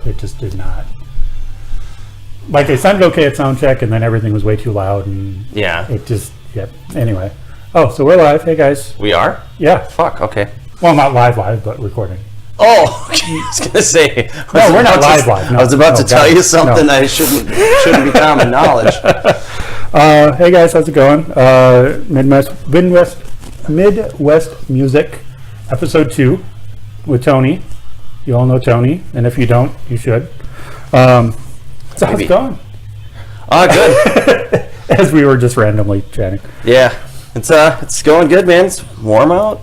it just did not. Like, they sounded okay at sound check, and then everything was way too loud, and it just, Anyway. Oh, so we're live. Hey, guys. We are? Yeah. Fuck, okay. Well, not live, but recording. Oh, I was going to say. No, we're not live. No, I was about to tell you something I shouldn't be common knowledge. Hey, guys, how's it going? Midwest Music, Episode 2 with Tony. You all know Tony, and if you don't, you should. So how's it going? Good. As we were just randomly chatting. Yeah, it's going good, man. It's warm out.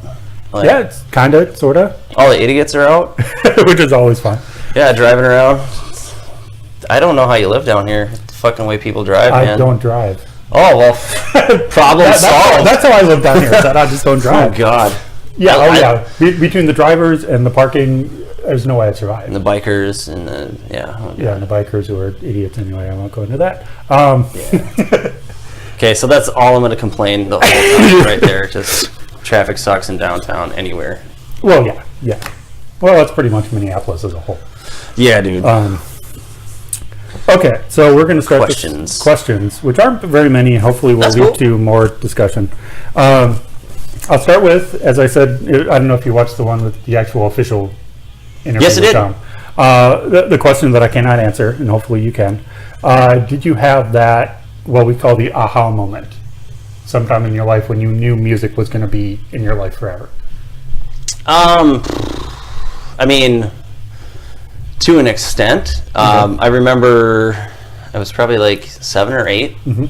Like, yeah, it's kind of, sort of. All the idiots are out. Which is always fun. Yeah, driving around. I don't know how you live down here. The fucking way people drive, man. I don't drive. Oh, well, problem solved. That's how I live down here. That I just don't drive. Oh, God. Yeah, between the drivers and the parking, there's no way I'd survive. And the bikers and the, and the bikers who are idiots anyway. I won't go into that. Okay, so that's all I'm going to complain the whole time right there. Just traffic sucks in downtown anywhere. Well, yeah. Well, that's pretty much Minneapolis as a whole. Yeah, dude. Okay, so we're going to start with questions, which aren't very many. Hopefully, we'll lead to more discussion. I'll start with, as I said, I don't know if you watched the one with the actual official interview. Yes, I did. The question that I cannot answer, and hopefully you can. Did you have that, what we call the aha moment, sometime in your life when you knew music was going to be in your life forever? I mean, to an extent. I remember I was probably like 7 or 8. Mm-hmm.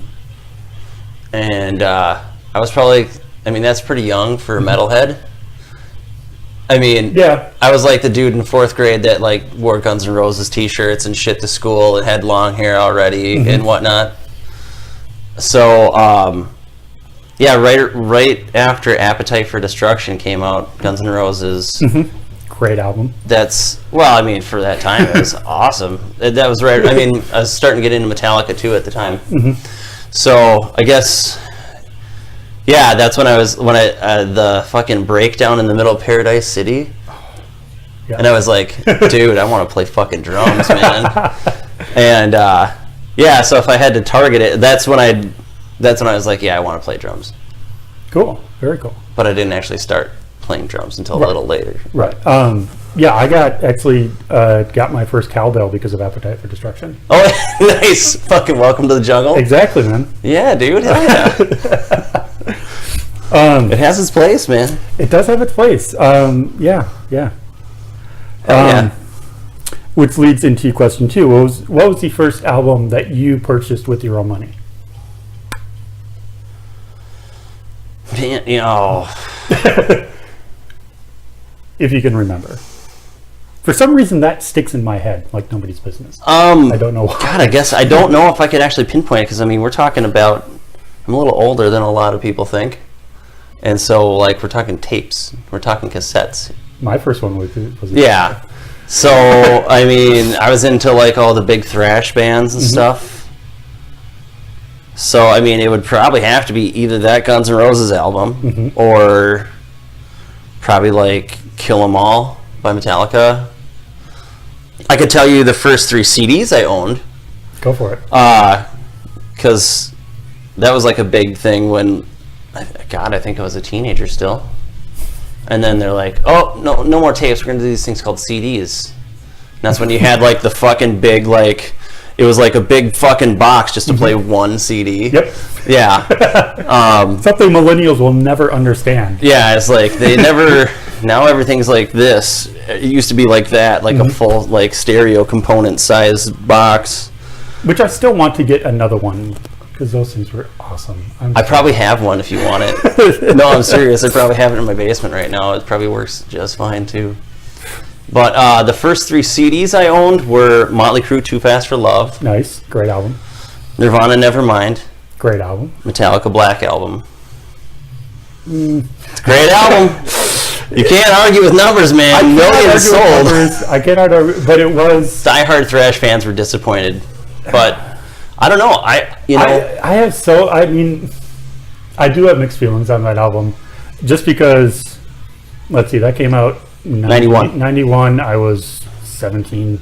And I was probably, that's pretty young for a metalhead. I was like the dude in 4th grade that like wore Guns N' Roses t-shirts and shit to school and had long hair already and whatnot. So, right after Appetite for Destruction came out, Guns N' Roses. Great album. For that time, it was awesome. That was right. I was starting to get into Metallica too at the time. So I guess, that's when I the fucking breakdown in the middle of Paradise City, and I was like, dude, I want to play fucking drums, man. And so if I had to target it, that's when I was like, I want to play drums. Cool, very cool. But I didn't actually start playing drums until a little later. Right. I got my first cowbell because of Appetite for Destruction. Oh, nice. Fucking welcome to the jungle. Exactly, man. Yeah, dude. Hell yeah. It has its place, man. It does have its place. Yeah. Which leads into question 2. What was the first album that you purchased with your own money? If you can remember. For some reason, that sticks in my head like nobody's business. I don't know why. God, I guess I don't know if I could actually pinpoint it because we're talking about. I'm a little older than a lot of people think, and so like we're talking tapes, we're talking cassettes. My first one was yeah. So I was into like all the big thrash bands and stuff. So it would probably have to be either that Guns N' Roses album or probably like Kill 'Em All by Metallica. I could tell you the first 3 CDs I owned. Go for it. Because that was like a big thing when, I think I was a teenager still. And then they're like, oh, no more tapes. We're going to do these things called CDs. And that's when you had like the fucking big, like, it was like a big fucking box just to play one CD. Yep. Yeah. Something millennials will never understand. Yeah, it's like they never. Now everything's like this. It used to be like that, like a full like stereo component size box. Which I still want to get another one because those things were awesome. I probably have one if you want it. No, I'm serious. I probably have it in my basement right now. It probably works just fine too. But the first 3 CDs I owned were Motley Crue, Too Fast for Love. Nice, great album. Nirvana, Nevermind. Great album. Metallica, Black Album. It's a great album. You can't argue with numbers, man. Millions sold. I cannot argue, but it was. Die-hard thrash fans were disappointed, but I don't know. I do have mixed feelings on that album, just because. Let's see, that came out 91. 91. I was 17,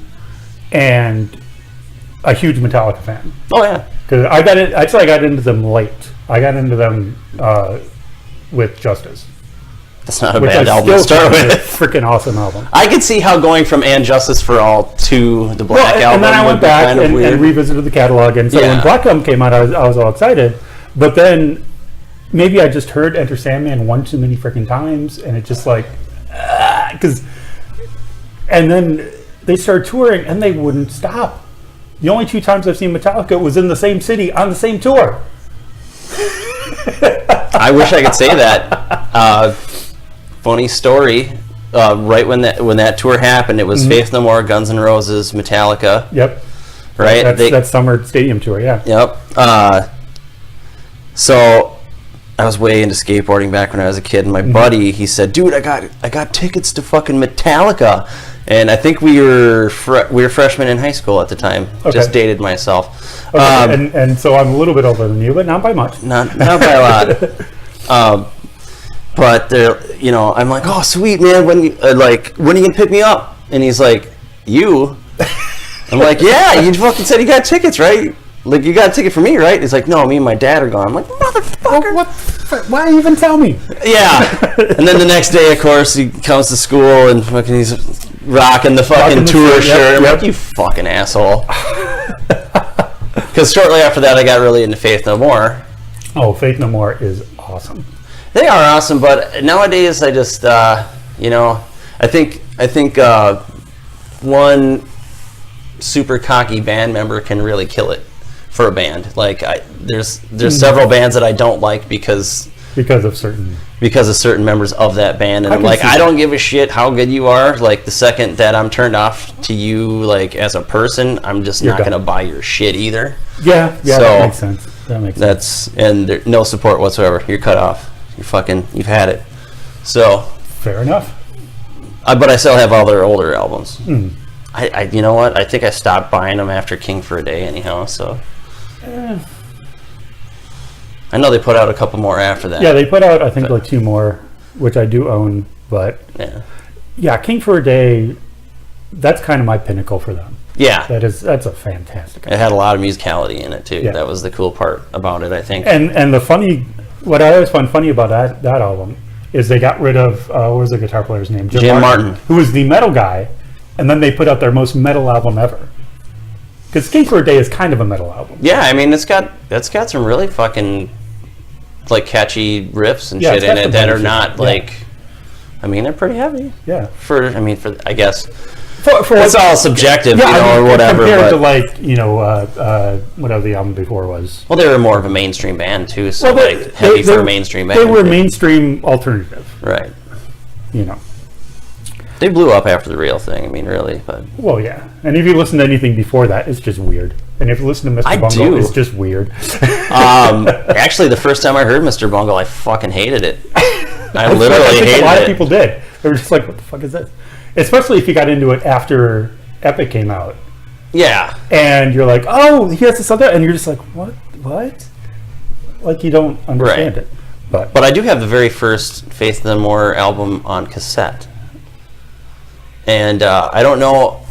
and a huge Metallica fan. Oh yeah. Because I got into them late. I got into them with Justice. That's not a bad album to start with. Freaking awesome album. I could see how going from And Justice for All to the Black album. And then I went back kind of and revisited the catalog. And so when Black Album came out, I was all excited. But then maybe I just heard Enter Sandman one too many freaking times, and it just like, and then they started touring, and they wouldn't stop. The only 2 times I've seen Metallica was in the same city on the same tour. I wish I could say that. Funny story. Right when that tour happened, it was Faith No More, Guns N' Roses, Metallica. Yep. Right. That summer stadium tour. Yeah. Yep. So I was way into skateboarding back when I was a kid, and my buddy, he said, "Dude, I got tickets to fucking Metallica." And I think we were freshmen in high school at the time. Okay. Just dated myself. Okay. And so I'm a little bit older than you, but not by much. Not by a lot. But I'm like, "Oh, sweet, man. When are you gonna pick me up?" And he's like, "You?" I'm like, "Yeah, you fucking said you got tickets, right? Like, you got a ticket for me, right?" He's like, "No, me and my dad are going." I'm like, "Motherfucker, what? Why even tell me?" Yeah. And then the next day, of course, he comes to school and fucking he's rocking the fucking tour shirt. I'm like, "You fucking asshole." Because shortly after that, I got really into Faith No More. Oh, Faith No More is awesome. They are awesome, but nowadays I just, I think one super cocky band member can really kill it for a band. Like there's several bands that I don't like because of certain members of that band, and I'm like, I don't give a shit how good you are. Like the second that I'm turned off to you, like as a person, I'm just not gonna buy your shit either. Yeah, so that makes sense. That makes sense. And there's no support whatsoever. You're cut off. You've had it. So fair enough. But I still have all their older albums. I you know what? I think I stopped buying them after King for a Day anyhow. So I know they put out a couple more after that. Yeah, they put out I think like 2 more, which I do own. But yeah, King for a Day. That's kind of my pinnacle for them. Yeah, that's a fantastic album. It had a lot of musicality in it too. Yeah. That was the cool part about it, I think. And what I always find funny about that album is they got rid of what was the guitar player's name? Jim Martin, who was the metal guy, and then they put out their most metal album ever. Because King for a Day is kind of a metal album. Yeah, I mean it's got some really fucking like catchy riffs and shit in it that are not like. I mean, they're pretty heavy. Yeah. For I guess. For it's all subjective, or whatever. Compared to whatever the album before was. Well, they were more of a mainstream band too, so heavy for a mainstream band. They were mainstream alternative, right? They blew up after the Real thing. I mean, really, but. Well, yeah, and if you listen to anything before that, it's just weird. And if you listen to Mr. Bungle, it's just weird. Actually, the first time I heard Mr. Bungle, I fucking hated it. I literally hated it. A lot of people did. They were just like, "What the fuck is this?" Especially if you got into it after Epic came out. Yeah. And you're like, "Oh, he has this other," and you're just like, "What? Like you don't understand it." But I do have the very first Faith No More album on cassette. And I don't know,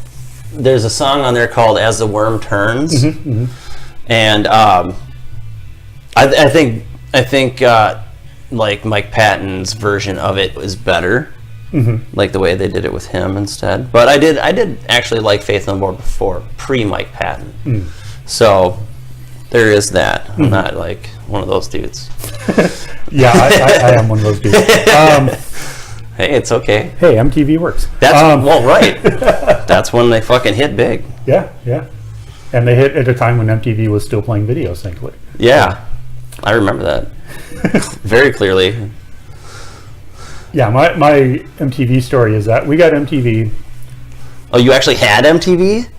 there's a song on there called As the Worm Turns. And I think like Mike Patton's version of it was better. Like the way they did it with him instead. But I did actually like Faith No More before, pre-Mike Patton. So there is that. I'm not like one of those dudes. Yeah, I am one of those dudes. Hey, it's okay. Hey, MTV works. That's right. That's when they fucking hit big. Yeah. And they hit at a time when MTV was still playing videos, thankfully. Yeah, I remember that very clearly. Yeah, my MTV story is that we got MTV. Oh, you actually had MTV?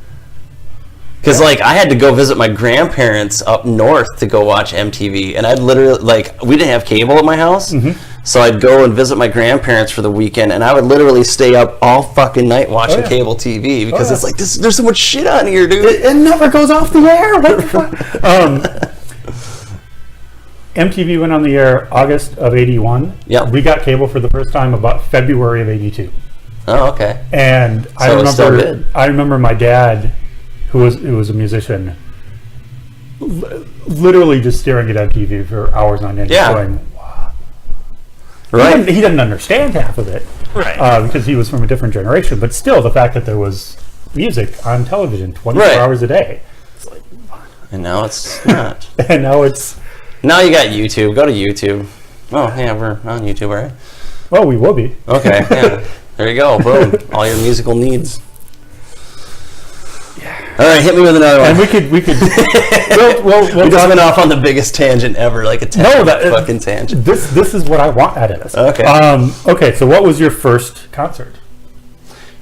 Because I had to go visit my grandparents up north to go watch MTV, and I'd literally we didn't have cable at my house, so I'd go and visit my grandparents for the weekend, and I would literally stay up all fucking night watching cable TV because it's like there's so much shit on here, dude. It never goes off the air. What the fuck? MTV went on the air August of '81. Yeah, we got cable for the first time about February of '82. Oh, okay. And so I remember my dad who was a musician, literally just staring at MTV for hours on end, going, wow. Right. He didn't understand half of it, Right. because he was from a different generation. But still, the fact that there was music on television 24 hours a day, it's like, and now it's not. and now it's. Now you got YouTube. Go to YouTube. Oh yeah, we're on YouTube, right? Well, we will be. Okay. Yeah. There you go. Boom. All your musical needs. All right, hit me with another one. And we could. we just went off on the biggest tangent ever, like a fucking tangent. This is what I want out of this. Okay. Okay. So, what was your first concert?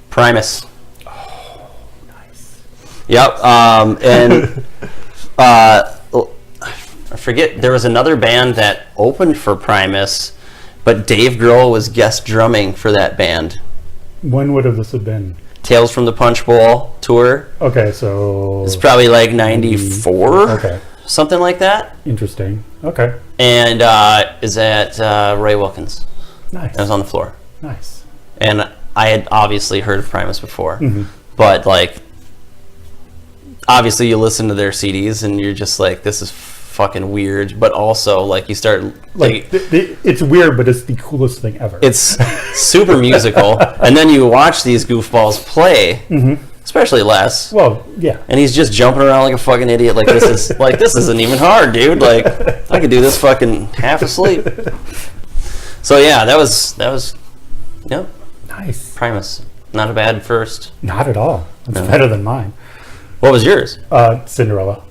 Primus. Oh, nice. Yep. And I forget, there was another band that opened for Primus, but Dave Grohl was guest drumming for that band. When would have this have been? Tales from the Punch Bowl tour. Okay, so It's probably like 94. Okay. Something like that. Interesting. Okay. And is at Ray Wilkins. Nice. I was on the floor. Nice. And I had obviously heard of Primus before. Mm-hmm. But like, obviously you listen to their CDs and you're just like, this is fucking weird. But also like you start like it's weird, but it's the coolest thing ever. It's super musical. And then you watch these goofballs play, especially Les. Well, yeah. And he's just jumping around like a fucking idiot. Like this isn't even hard, dude. Like I could do this fucking half asleep. So yeah, that was yep. Nice. Primus. Not a bad first. Not at all. It's better than mine. What was yours? Cinderella.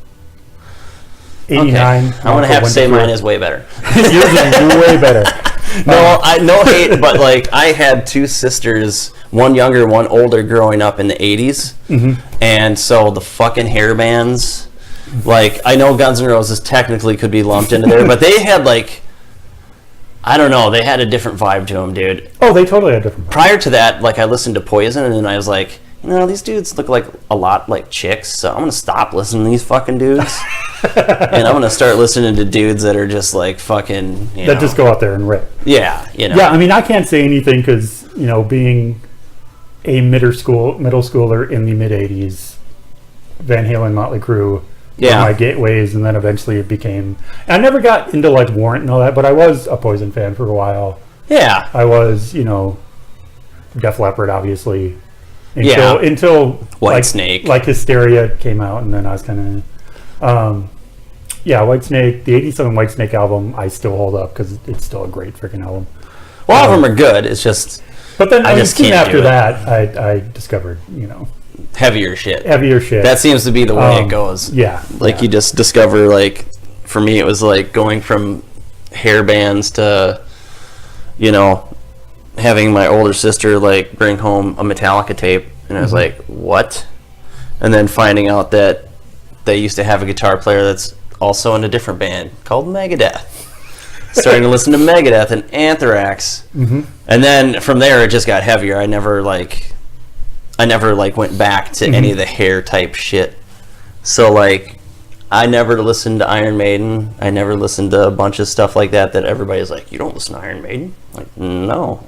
Okay. 89. I'm gonna have to say mine is way better. Yours is way better. No hate, but like I had two sisters, one younger, one older, growing up in the 80s, and so the fucking hair bands, like I know Guns N' Roses technically could be lumped into there, but they had like, I don't know, they had a different vibe to them, dude. Oh, they totally had different vibe. Prior to that, like I listened to Poison, and then I was like, you know, these dudes look like a lot like chicks, so I'm gonna stop listening to these fucking dudes. And I'm gonna start listening to dudes that are just like fucking that just go out there and rip. Yeah, you know. Yeah, I mean, I can't say anything because being a middle schooler in the mid '80s, Van Halen, Motley Crue, were my gateways, and then eventually it became. I never got into like Warrant and all that, but I was a Poison fan for a while. Yeah, I was, Def Leppard, obviously. Until Whitesnake, like Hysteria came out, and then I was kind of. Whitesnake, the '87 Whitesnake album, I still hold up because it's still a great freaking album. Well, all of them are good. It's just, but then I just soon can't after do that, I discovered, heavier shit. That seems to be the way it goes. Yeah, you just discover, like, for me, it was like going from hair bands to, having my older sister like bring home a Metallica tape, and I was like, what? And then finding out that they used to have a guitar player that's also in a different band called Megadeth. Starting to listen to Megadeth and Anthrax, and then from there it just got heavier. I never went back to any of the hair type shit. So like, I never listened to Iron Maiden. I never listened to a bunch of stuff like that everybody's like, you don't listen to Iron Maiden? Like, no,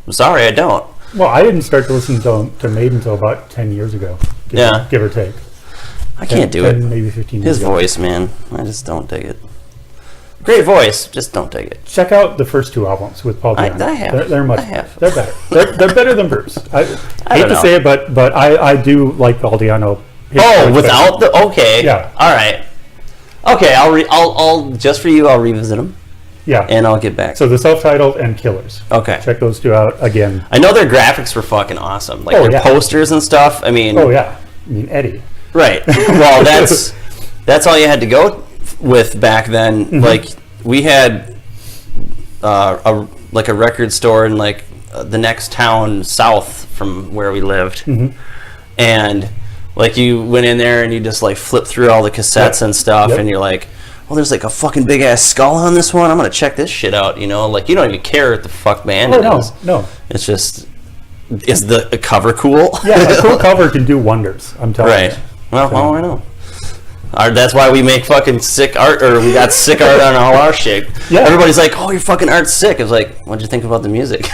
I'm sorry, I don't. Well, I didn't start to listen to Maiden until about 10 years ago. Give or take. I can't do it. Maybe 15 years His ago. voice, man. I just don't dig it. Great voice, just don't dig it. Check out the first two albums with Paul Di'Anno. I have. They're much better. They're better. They're better than Bruce. I hate don't to know. say it, but I do like Paul Di'Anno. Oh, without the okay. Yeah. All right. Okay, I'll just for you. I'll revisit them. Yeah. And I'll get back. So the self-titled and Killers. Okay. Check those two out again. I know their graphics were fucking awesome. Like their posters and stuff. I mean. Oh yeah. I mean Eddie. Right. Well, that's all you had to go with back then. Like we had a record store in like the next town south from where we lived, and like you went in there and you just like flipped through all the cassettes and stuff, and you're like, well, there's like a fucking big ass skull on this one. I'm gonna check this shit out. Like you don't even care what the fuck band it is. No. It's just, is the cover cool? Yeah, a cool cover can do wonders. I'm telling you. Right. Well, I know. That's why we make fucking sick art, or we got sick art on all our shit. Yeah. Everybody's like, "Oh, your fucking art's sick." I was like, "What'd you think about the music?"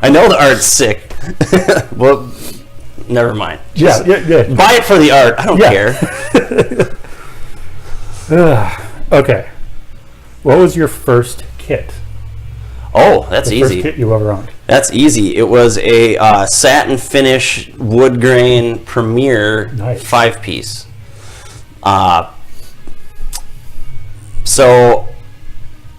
I know the art's sick. Well, never mind. Yeah, Buy it for the art. I don't care. Okay. What was your first kit? Oh, that's The easy. first kit you ever owned? That's easy. It was a satin finish wood grain Premier Nice. 5-piece. So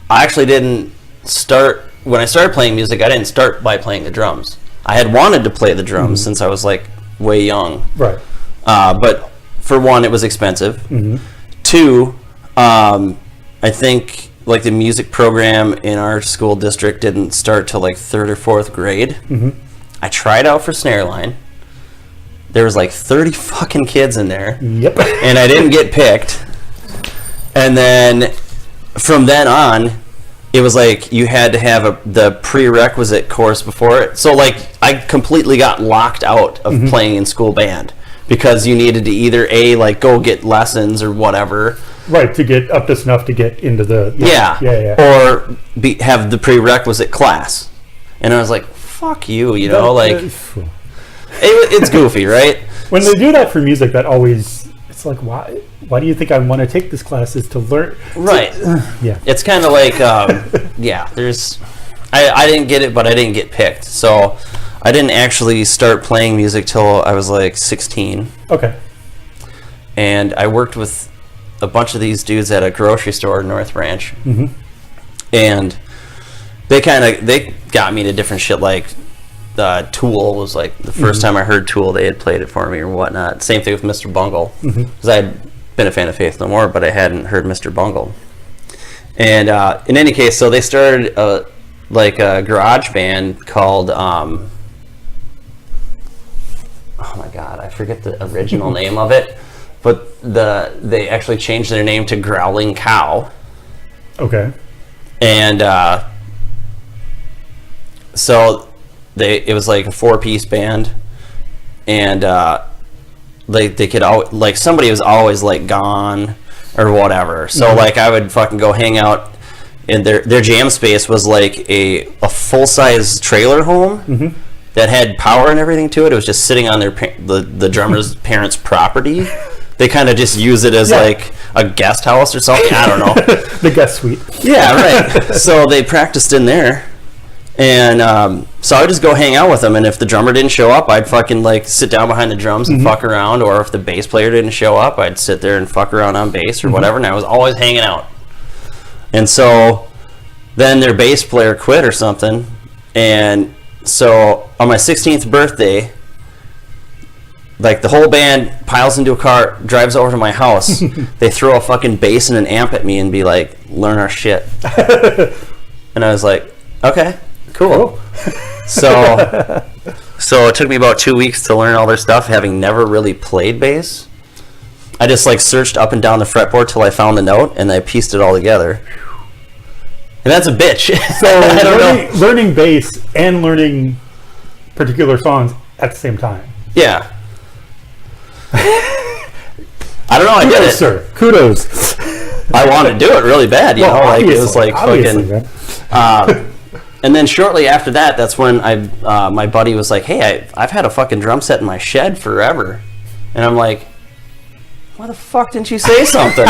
I actually didn't start, when I started playing music, I didn't start by playing the drums. I had wanted to play the drums since I was like way young. Right. But for one, it was expensive. Two, I think like the music program in our school district didn't start till like 3rd or 4th grade. I tried out for snare line. There was like 30 fucking kids in there. Yep. And I didn't get picked. And then from then on, it was like you had to have the prerequisite course before it. So like I completely got locked out of playing in school band because you needed to either like go get lessons or whatever. Right, to get up to snuff to get into the... Yeah. Or have the prerequisite class. And I was like, fuck you, you know, like... It's goofy, right? When they do that for music, that always... It's like, why do you think I want to take this class is to learn... Right. Yeah. It's kind of like, there's... I didn't get it, but I didn't get picked. So I didn't actually start playing music till I was like 16. Okay. And I worked with a bunch of these dudes at a grocery store in North Ranch. And they got me to different shit, like Tool was like the first time I heard Tool, they had played it for me or whatnot. Same thing with Mr. Bungle, because I had been a fan of Faith No More, but I hadn't heard Mr. Bungle. And in any case, so they started like a garage band called oh my god, I forget the original name of it, but they actually changed their name to Growling Cow. Okay. And so it was like a 4-piece band, and they could like somebody was always like gone or whatever. So like I would fucking go hang out, and their jam space was like a full-size trailer home that had power and everything to it. It was just sitting on the drummer's parents' property. They kind of just use it as like a guest house or something. I don't know. The guest suite. Yeah, right. So they practiced in there. And so I would just go hang out with them, and if the drummer didn't show up, I'd fucking like sit down behind the drums and fuck around, or if the bass player didn't show up, I'd sit there and fuck around on bass or whatever, and I was always hanging out. And so then their bass player quit or something, and so on my 16th birthday, like the whole band piles into a car, drives over to my house, they throw a fucking bass and an amp at me and be like, learn our shit. And I was like, okay. Cool. So it took me about 2 weeks to learn all their stuff, having never really played bass. I just like searched up and down the fretboard till I found the note, and I pieced it all together. And that's a bitch. So I don't know. Learning bass and learning particular songs at the same time. Yeah. I don't know. I did it, sir. Kudos. I wanted to do it really bad, you know. Like it was like fucking. And then shortly after that, that's when my buddy was like, "Hey, I've had a fucking drum set in my shed forever," and I'm like, "Why the fuck didn't you say something?"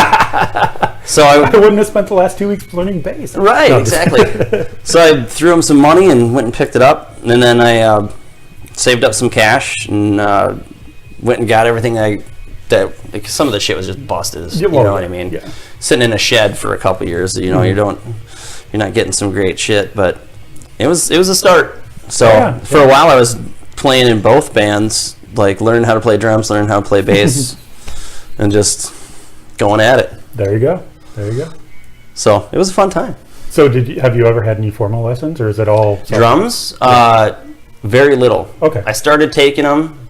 So I wouldn't have spent the last 2 weeks learning bass. Right, no, exactly. So I threw him some money and went and picked it up, and then I saved up some cash and went and got everything like, some of the shit was just busted. You know what I mean? Yeah. Sitting in a shed for a couple years, you know, you're not getting some great shit, but it was a start. So for a while I was playing in both bands, like learning how to play drums, learning how to play bass, and just going at it. There you go. So it was a fun time. So have you ever had any formal lessons, or is it all drums? Very little. Okay. I started taking them,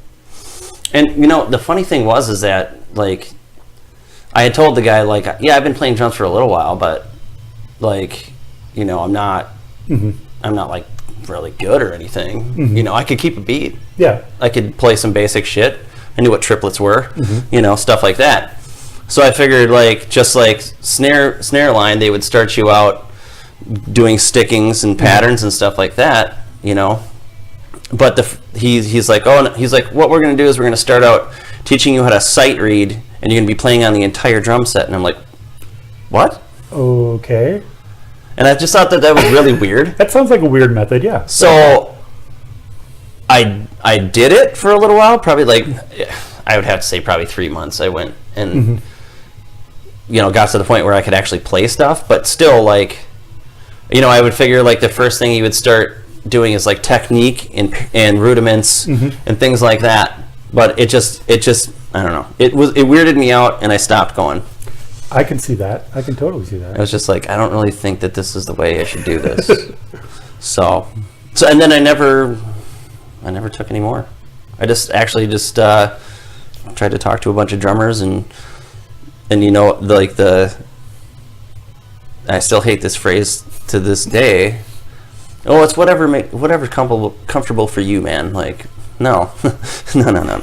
and you know the funny thing is that like I had told the guy like, yeah, I've been playing drums for a little while, but like, you know, I'm not like really good or anything. You know, I could keep a beat. Yeah. I could play some basic shit. I knew what triplets were, you know, stuff like that. So I figured like, just like snare line, they would start you out doing stickings and patterns and stuff like that, you know. But he's like, oh, no. He's like, what we're going to do is we're going to start out teaching you how to sight read, and you're going to be playing on the entire drum set. And I'm like, what? Okay. And I just thought that was really weird. That sounds like a weird method, yeah. So I did it for a little while, probably like, I would have to say probably 3 months. I went and, got to the point where I could actually play stuff, but still, like, I would figure like the first thing you would start doing is like technique and rudiments and things like that. But it just I don't know. It weirded me out, and I stopped going. I can see that. I can totally see that. I was just like, I don't really think that this is the way I should do this. so and then I never took any more. I just tried to talk to a bunch of drummers and I still hate this phrase to this day. Oh, it's whatever's comfortable for you, man. Like, no. no.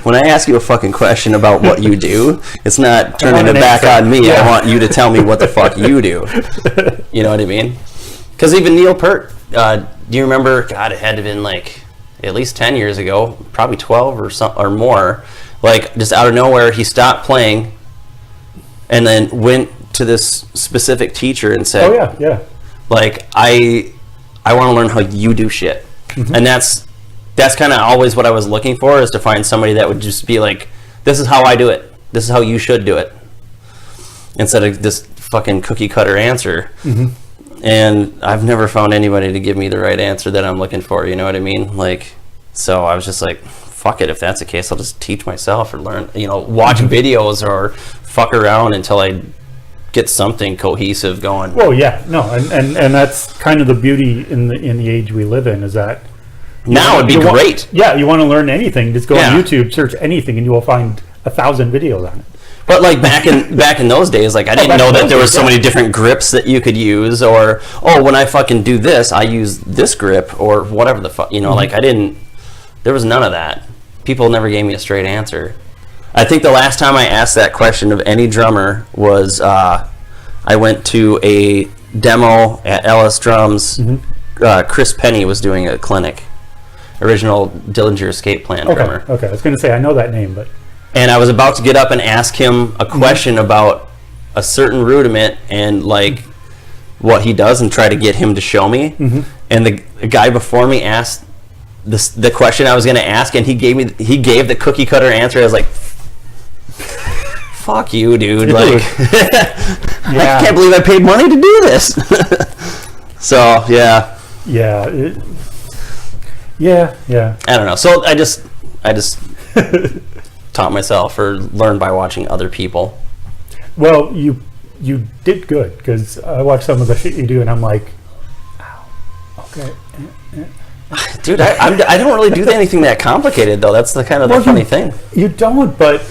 When I ask you a fucking question about what you do, it's not turning it back on me. Yeah. I want you to tell me what the fuck you do. You know what I mean? Because even Neil Peart, do you remember? God, it had to have been like at least 10 years ago, probably 12 or more. Like, just out of nowhere, he stopped playing and then went to this specific teacher and said, "Oh yeah. Like, I want to learn how you do shit." And that's kind of always what I was looking for, is to find somebody that would just be like, this is how I do it. This is how you should do it. Instead of this fucking cookie cutter answer. And I've never found anybody to give me the right answer that I'm looking for. You know what I mean? Like, so I was just like, fuck it. If that's the case, I'll just teach myself or learn, watch videos or fuck around until I get something cohesive going. Well, yeah, no, and that's kind of the beauty in the age we live in, is that now it'd be great. You want to learn anything, just go on YouTube, search anything, and you will find 1,000 videos on it. But like back in those days, like I didn't know that there was so many different grips that you could use, or when I fucking do this, I use this grip or whatever the fuck, like there was none of that. People never gave me a straight answer. I think the last time I asked that question of any drummer was I went to a demo at LS Drums. Chris Penny was doing a clinic, original Dillinger Escape Plan drummer. Okay, I was going to say I know that name, but. And I was about to get up and ask him a question about a certain rudiment and like what he does, and try to get him to show me. And the guy before me asked the question I was going to ask, and he gave the cookie cutter answer. I was like, fuck you, dude. Like, I can't believe I paid money to do this. So, yeah. Yeah. I don't know. So I just taught myself or learned by watching other people. Well, you did good, because I watched some of the shit you do, and I'm like, ow, okay. Dude, I don't really do anything that complicated, though. That's the kind of the funny thing. You don't, but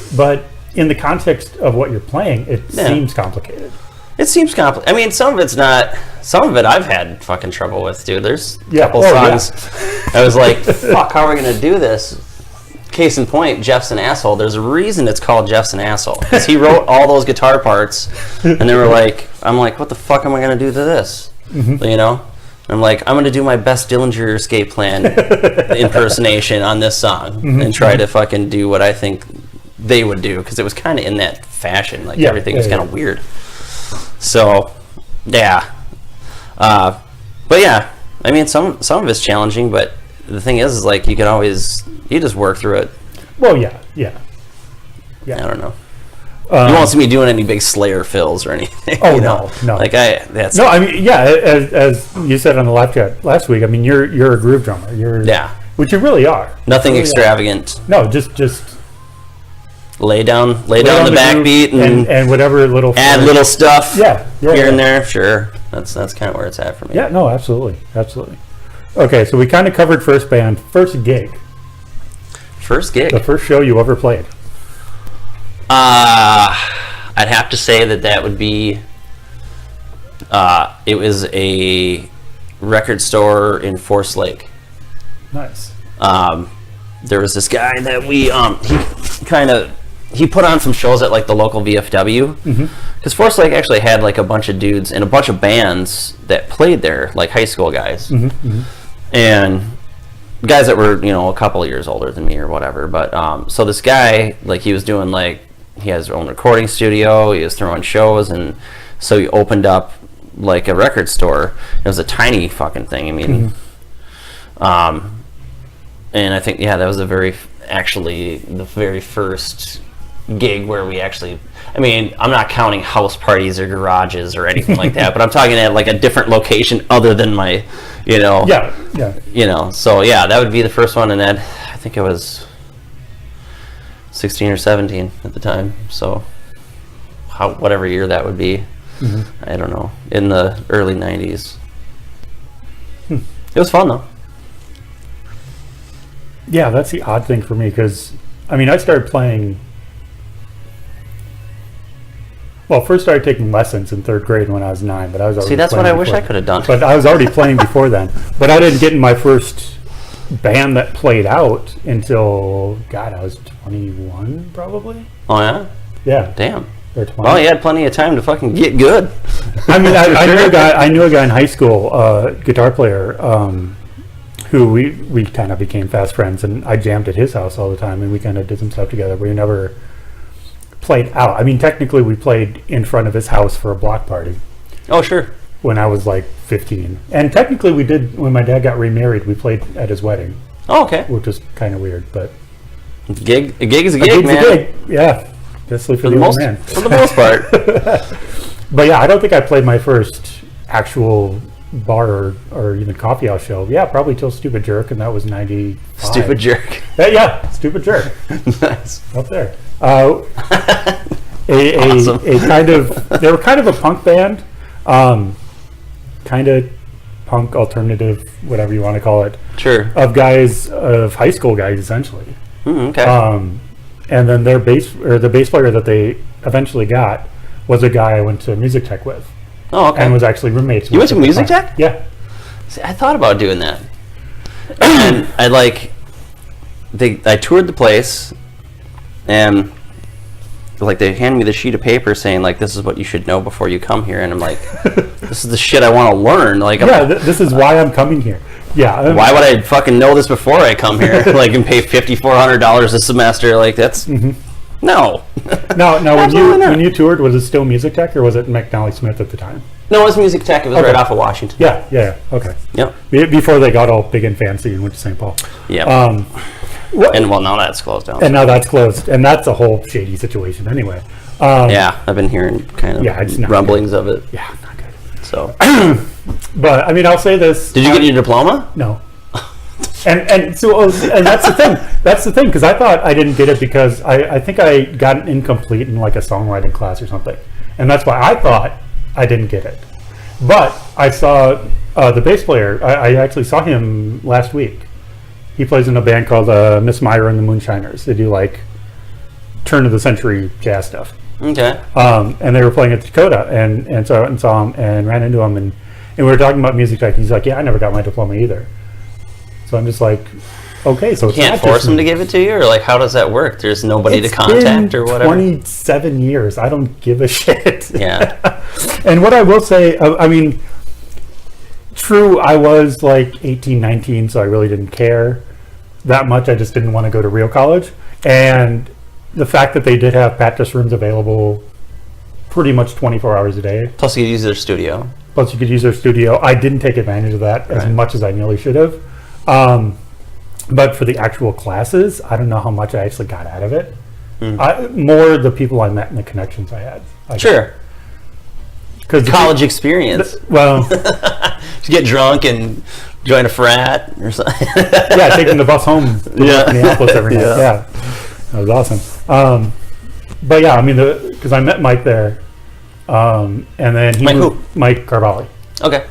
in the context of what you're playing, it seems complicated. It seems complicated. I mean, some of it's not. Some of it I've had fucking trouble with, dude. There's a couple songs I was like, fuck, how are we going to do this? Case in point, Jeff's an Asshole. There's a reason it's called Jeff's an Asshole, because he wrote all those guitar parts, and they were like, I'm like, what the fuck am I going to do to this? I'm like, I'm going to do my best Dillinger Escape Plan impersonation on this song and try to fucking do what I think they would do, because it was kind of in that fashion. Like, everything was kind of weird. So, yeah. But yeah, I mean, some of it's challenging, but the thing is like, you just work through it. Well, yeah. I don't know. You won't see me doing any big Slayer fills or anything. Oh, no. Like I mean, yeah, as you said on the live chat last week, I mean, you're a groove drummer. Which you really are. Nothing extravagant. No, just lay down the backbeat and whatever little add little stuff. Here and there. Sure, that's kind of where it's at for me. Yeah, no, absolutely. Okay, so we kind of covered first band, first gig. The first show you ever played. I'd have to say that would be. It was a record store in Forest Lake. Nice. There was this guy that he put on some shows at like the local VFW, because Forest Lake actually had like a bunch of dudes and a bunch of bands that played there, like high school guys. And guys that were, a couple of years older than me or whatever. But so this guy, like, he was doing, like, he has his own recording studio. He was throwing shows, and so he opened up like a record store. It was a tiny fucking thing. I mean, and I think that was the very first gig where we actually. I mean, I'm not counting house parties or garages or anything like that, but I'm talking at like a different location other than my, Yeah. So yeah, that would be the first one, and then I think I was 16 or 17 at the time. So whatever year that would be, I don't know, in the early 90s. It was fun though. Yeah, that's the odd thing for me, because I mean, I started playing. Well, first started taking lessons in 3rd grade when I was 9, but I was already. See, that's what I wish I could have done. But I was already playing before then. But I didn't get in my first band that played out until, God, I was 21 probably. Oh yeah. Yeah. Damn. Or 20. Well, you had plenty of time to fucking get good. I mean, I knew a guy in high school, guitar player, who we kind of became fast friends, and I jammed at his house all the time, and we kind of did some stuff together. We never played out. I mean, technically, we played in front of his house for a block party. Oh, sure. When I was like 15, and technically, we did when my dad got remarried. We played at his wedding. Oh, okay. Which was kind of weird, but a gig is a gig, man. A gig. Yeah, especially for the old man. For the most part. But yeah, I don't think I played my first actual bar or even coffee house show. Yeah, probably till Stupid Jerk, and that was 95. Stupid Jerk. Yeah, Stupid Jerk. Nice. Up there. Awesome. A kind of, they were kind of a punk band, kind of punk alternative, whatever you want to call it. Sure. Of high school guys essentially. Okay. And then the bass player that they eventually got was a guy I went to music tech with. Oh, okay. And was actually roommates. You went to music tech? Yeah. See, I thought about doing that. And I toured the place, and like they handed me the sheet of paper saying like, this is what you should know before you come here, and I'm like, this is the shit I want to learn. Like, this is why I'm coming here. Yeah. Why would I fucking know this before I come here? Like, and pay $5,400 a semester? Like, that's no. Now, when you toured, was it still music tech, or was it McNally Smith at the time? No, it was music tech. It was right off of Washington. Yeah. Okay. Yep. Before they got all big and fancy and went to St. Paul. Yeah. Now that's closed down. And now that's closed, and that's a whole shady situation anyway. Yeah, I've been hearing kind of rumblings of it. Yeah, not good. So, but I mean, I'll say this: did you get your diploma? No. and that's the thing. That's the thing, because I thought I didn't get it because I think I got an incomplete in like a songwriting class or something, and that's why I thought I didn't get it. But I saw the bass player. I actually saw him last week. He plays in a band called Miss Myra and the Moonshiners. They do like turn of the century jazz stuff. Okay. And they were playing at Dakota, and so I went and saw him and ran into him, and we were talking about music tech. He's like, "Yeah, I never got my diploma either." So I'm just like, okay, so you can't force him to give it to you, or like, how does that work? There's nobody to contact or whatever. 27 years. I don't give a shit. Yeah. And what I will say, I mean, true, I was like 18, 19, so I really didn't care that much. I just didn't want to go to real college. And the fact that they did have practice rooms available pretty much 24 hours a day. Plus you could use their studio. I didn't take advantage of that as much as I nearly should have. But for the actual classes, I don't know how much I actually got out of it. More the people I met and the connections I had. Sure. Because college experience. Well, to get drunk and join a frat or something. Yeah, taking the bus home to Minneapolis every night. Yeah, that was awesome. But yeah, I mean, because I met Mike there, and then Mike Carvalli. Okay.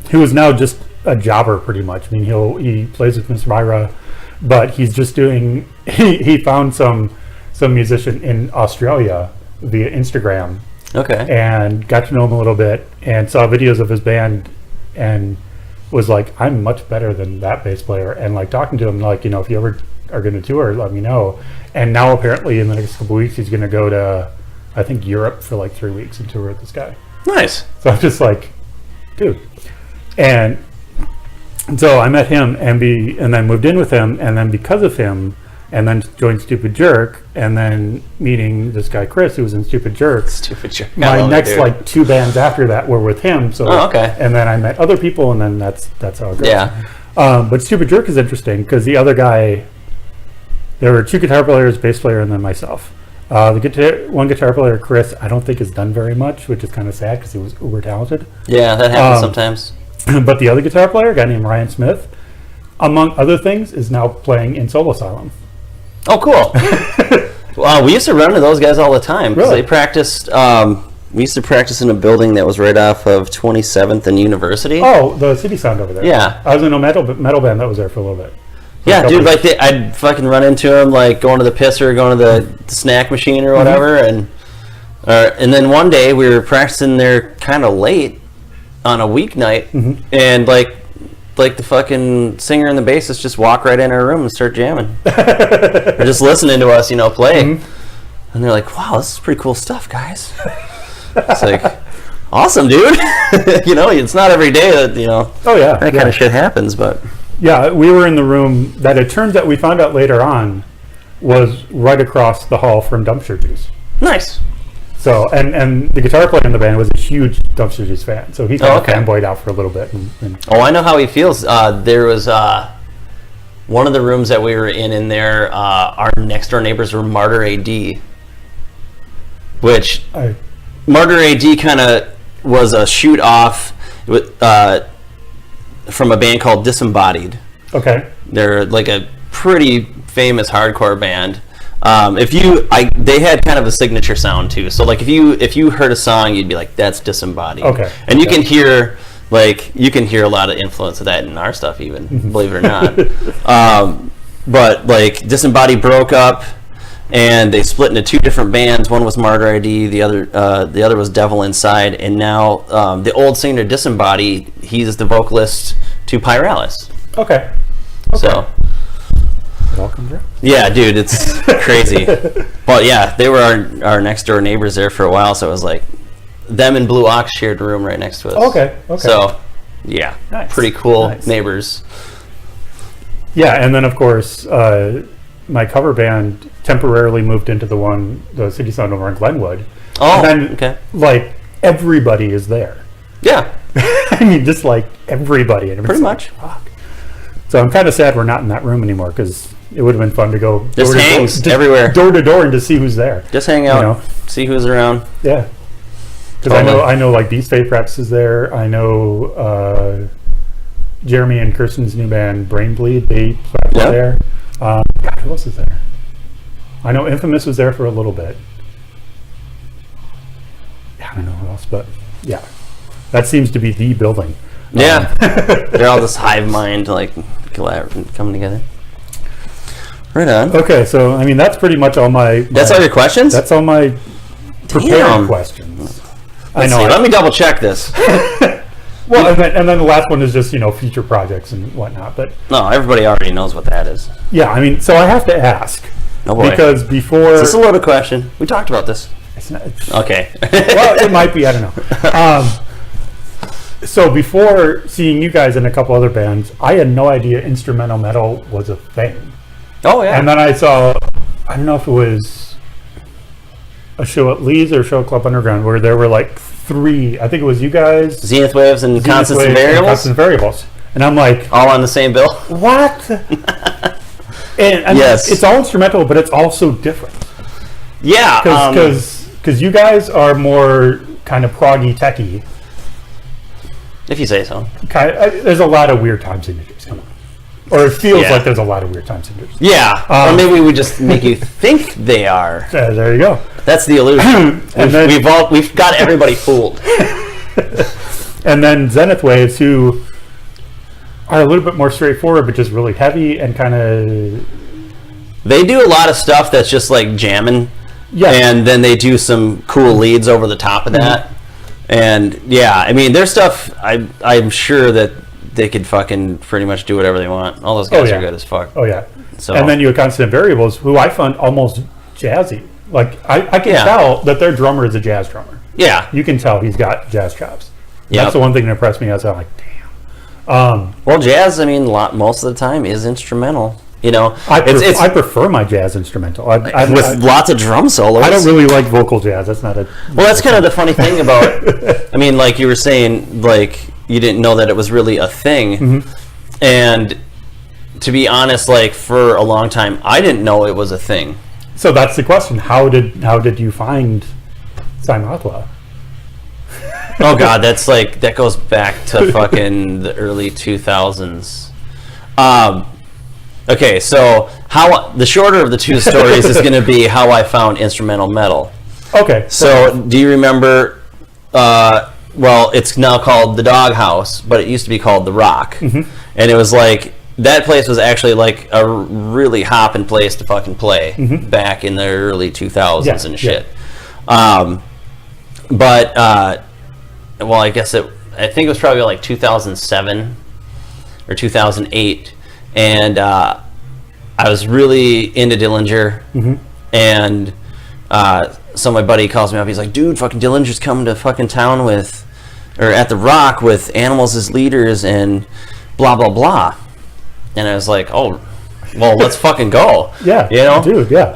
Who is now just a jobber pretty much. I mean, he plays with Miss Myra, but he's just doing. He found some musician in Australia via Instagram. Okay. And got to know him a little bit and saw videos of his band and was like, I'm much better than that bass player. And like talking to him, like, if you ever are going to tour, let me know. And now apparently in the next couple of weeks, he's going to go to, I think, Europe for like 3 weeks and tour with this guy. Nice. So I'm just like, dude. And And so I met him and then moved in with him, and then because of him, and then joined Stupid Jerk, and then meeting this guy Chris who was in Stupid Jerk. Stupid Jerk. My next like 2 bands after that were with him. So okay. And then I met other people, and then that's how it goes. Yeah. But Stupid Jerk is interesting because the other guy, there were 2 guitar players, bass player, and then myself. One guitar player, Chris, I don't think has done very much, which is kind of sad because he was uber talented. Yeah, that happens sometimes. But the other guitar player, a guy named Ryan Smith, among other things, is now playing in Soul Asylum. Oh, cool. Wow, we used to run into those guys all the time. Really? They practiced. We used to practice in a building that was right off of 27th and University. Oh, the City Sound over there. Yeah. I was in a metal band that was there for a little bit. Yeah, dude, like I'd fucking run into them, like going to the pisser, going to the snack machine or whatever, and then one day we were practicing there kind of late on a weeknight, and like the fucking singer and the bassist just walk right in our room and start jamming. They're just listening to us, play, and they're like, "Wow, this is pretty cool stuff, guys." It's like, awesome, dude. It's not every day that Oh yeah, that kind of shit happens, but. Yeah, we were in the room that it turns out we found out later on was right across the hall from Dumpster Juice. Nice. So, and the guitar player in the band was a huge Dumpster Juice fan. So he kind of fanboyed out for a little bit. Oh, I know how he feels. There was one of the rooms that we were in there, our next door neighbors were Martyr AD, which Martyr AD kind of was a shoot off with from a band called Disembodied. Okay. They're like a pretty famous hardcore band. They had kind of a signature sound too. So like if you heard a song, you'd be like, that's Disembodied. Okay. And you can hear a lot of influence of that in our stuff, even believe it or not. But like Disembodied broke up, and they split into 2 different bands. One was Martyr ID, the other was Devil Inside, and now the old singer Disembodied, he's the vocalist to Pyralis. Okay. So it all comes around. Yeah, dude, it's crazy. But yeah, they were our next door neighbors there for a while, so it was like them and Blue Ox shared a room right next to us. Okay. So yeah, nice. Pretty cool neighbors. Yeah, and then of course my cover band temporarily moved into the City Sound over in Glenwood. Oh, and then, okay. Like everybody is there. Yeah. I mean, just like everybody. And pretty much. Fuck. So I'm kind of sad we're not in that room anymore because it would have been fun to go just hangs everywhere, door to door, and to see who's there. Just hang out, see who's around. Yeah. Because I know like Beast Fate practices there. I know Jeremy and Kirsten's new band Brain Bleed. They practice there. God, who else is there? I know Infamous was there for a little bit. Yeah, I don't know who else, but yeah, that seems to be the building. Yeah, they're all this hive mind, like coming together. Right on. Okay, so I mean that's pretty much all my. That's all your questions. That's all my prepared questions. I know. Let me double check this. Well, and then the last one is just future projects and whatnot. But no, everybody already knows what that is. Yeah, I mean, so I have to ask. Oh boy. Because before. Is this a loaded question? We talked about this. It's not, okay. Well, it might be. I don't know. So before seeing you guys in a couple other bands, I had no idea instrumental metal was a thing. Oh yeah. And then I saw, I don't know if it was a show at Lee's or a show at Club Underground where there were like 3. I think it was you guys, Zenith Waves and Constants and Variables. Constants and Variables. And I'm like, all on the same bill. What? and yes, it's all instrumental, but it's also different. Yeah, because you guys are more kind of proggy techie. If you say so. There's a lot of weird time signatures. Come on. Or it feels like there's a lot of weird time signatures. Yeah. Or maybe we just make you think they are. There you go. That's the illusion. We've got everybody fooled. And then Zenith Waves, who are a little bit more straightforward, but just really heavy and kind of. They do a lot of stuff that's just like jamming. Yeah. And then they do some cool leads over the top of that. And yeah, I mean, their stuff, I'm sure that they could fucking pretty much do whatever they want. All those guys are good as fuck. Oh yeah. So. And then you have Constant Variables, who I find almost jazzy. Like I can tell that their drummer is a jazz drummer. Yeah. You can tell he's got jazz chops. Yeah. That's the one thing that impressed me. I was like, Well, jazz, I mean, most of the time is instrumental. You know, I prefer my jazz instrumental. With lots of drum solos. I don't really like vocal jazz. That's not a... Well, that's kind of the funny thing about... I mean, like you were saying, like, you didn't know that it was really a thing. Mm-hmm. And to be honest, like, for a long time, I didn't know it was a thing. So that's the question. How did you find Cymothoa? Oh, God, that goes back to fucking the early 2000s. Okay, so the shorter of the two stories is going to be how I found instrumental metal. Okay. So do you remember? Well, it's now called the Doghouse, but it used to be called the Rock, mm-hmm. and it was like that place was actually like a really hopping place to fucking play mm-hmm. back in the early 2000s and shit. Yeah. Well, I think it was probably like 2007 or 2008. And I was really into Dillinger, mm-hmm. and so my buddy calls me up. He's like, "Dude, fucking Dillinger's coming to fucking town at the Rock with Animals as leaders and blah blah blah." And I was like, "Oh, well, let's fucking go." Yeah, you know, dude, yeah.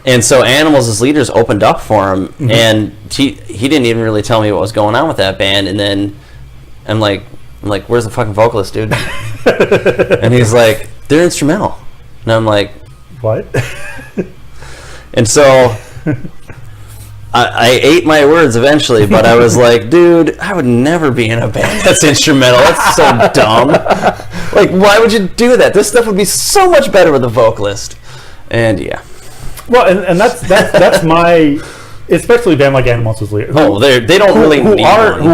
And so Animals as leaders opened up for him, mm-hmm. and he didn't even really tell me what was going on with that band. And then I'm like, "Where's the fucking vocalist, dude?" And he's like, "They're instrumental." And I'm like, "What?" And so I ate my words eventually, but I was like, "Dude, I would never be in a band that's instrumental. That's so dumb. Like, why would you do that? This stuff would be so much better with a vocalist." And yeah. Well, and that's my, especially a band like Animals as leaders. They don't really who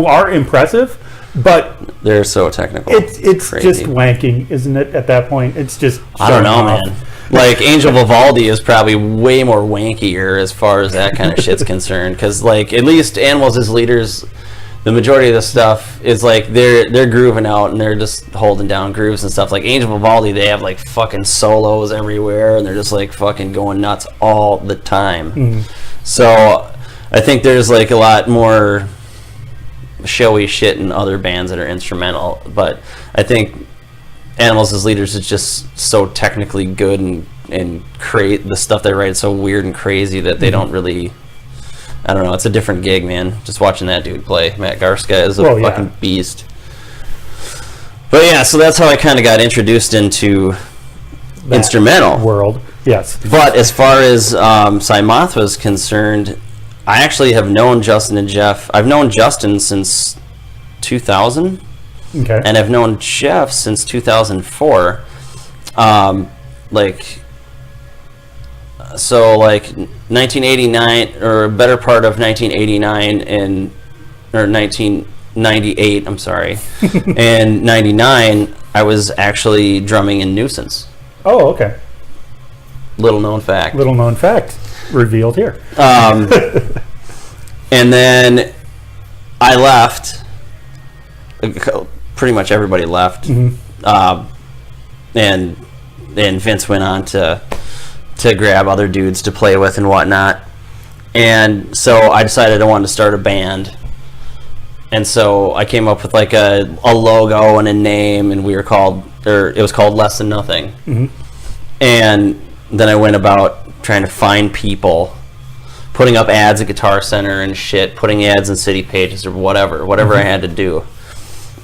are impressive. But they're so technical. It's just wanking, isn't it? At that point, it's just. I don't know, man. Like Angel Vivaldi is probably way more wankier as far as that kind of shit's concerned. Because like at least Animals as leaders, the majority of the stuff is like they're grooving out and they're just holding down grooves and stuff. Like Angel Vivaldi, they have like fucking solos everywhere and they're just like fucking going nuts all the time. Mm-hmm. So I think there's like a lot more showy shit in other bands that are instrumental, but I think Animals as leaders is just so technically good and create the stuff they write is so weird and crazy that they don't really, I don't know, it's a different gig, man. Just watching that dude play. Matt Garska is a fucking beast. But yeah, so that's how I kind of got introduced into that instrumental world. Yes. But as far as Cymothoa is concerned, I actually have known Justin and Jeff. I've known Justin since 2000. Okay. And I've known Jeff since 2004. So 1989 or a better part of 1989 or 1998, I'm sorry. And 99, I was actually drumming in Nuisance. Oh, okay. Little known fact. Revealed here. And then I left. Pretty much everybody left. Mm-hmm. And Vince went on to grab other dudes to play with and whatnot. And so I decided I wanted to start a band. And so I came up with like a logo and a name, and it was called Less Than Nothing. Mm-hmm. And then I went about trying to find people, putting up ads at Guitar Center and shit, putting ads in City Pages or whatever mm-hmm. I had to do.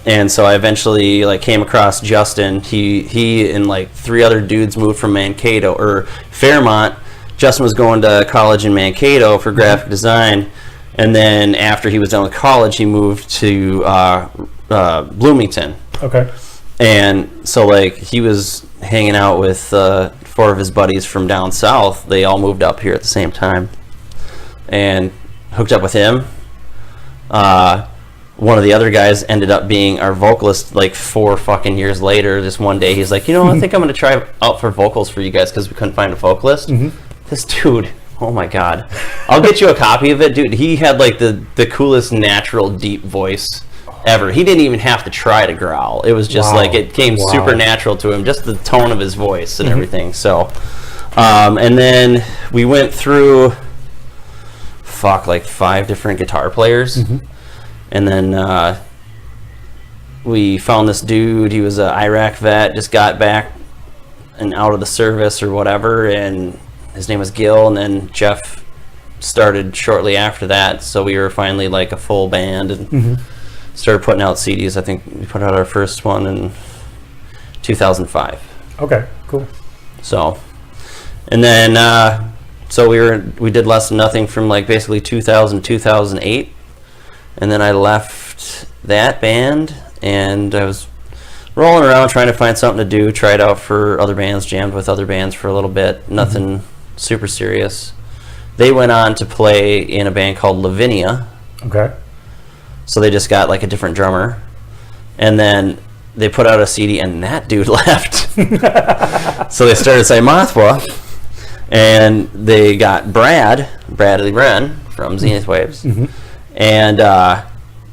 And so I eventually came across Justin. He and like 3 other dudes moved from Mankato or Fairmont. Justin was going to college in Mankato for graphic design, and then after he was done with college, he moved to Bloomington. Okay. And so he was hanging out with 4 of his buddies from down south. They all moved up here at the same time, and hooked up with him. One of the other guys ended up being our vocalist 4 fucking years later. This one day he's like, I think I'm going to try out for vocals for you guys because we couldn't find a vocalist. Mm-hmm. This dude, oh my God. I'll get you a copy of it. Dude, he had the coolest natural deep voice ever. He didn't even have to try to growl. It was just it came super natural to him, just the tone of his voice and mm-hmm. everything. So, and then we went through 5 different guitar players. Mm-hmm. And then we found this dude. He was an Iraq vet, just got back and out of the service or whatever, and his name was Gil, and then Jeff started shortly after that, so we were finally like a full band and started putting out CDs. I think we put out our first one in 2005. Okay, cool. So, and then so we did Less Than Nothing from like basically 2008, and then I left that band and I was rolling around trying to find something to do, tried out for other bands, jammed with other bands for a little bit, nothing super serious. They went on to play in a band called Lavinia. Okay. So they just got like a different drummer. And then they put out a CD and that dude left. So they started Cymothoa, and they got Bradley Wren from Zenith Waves. And I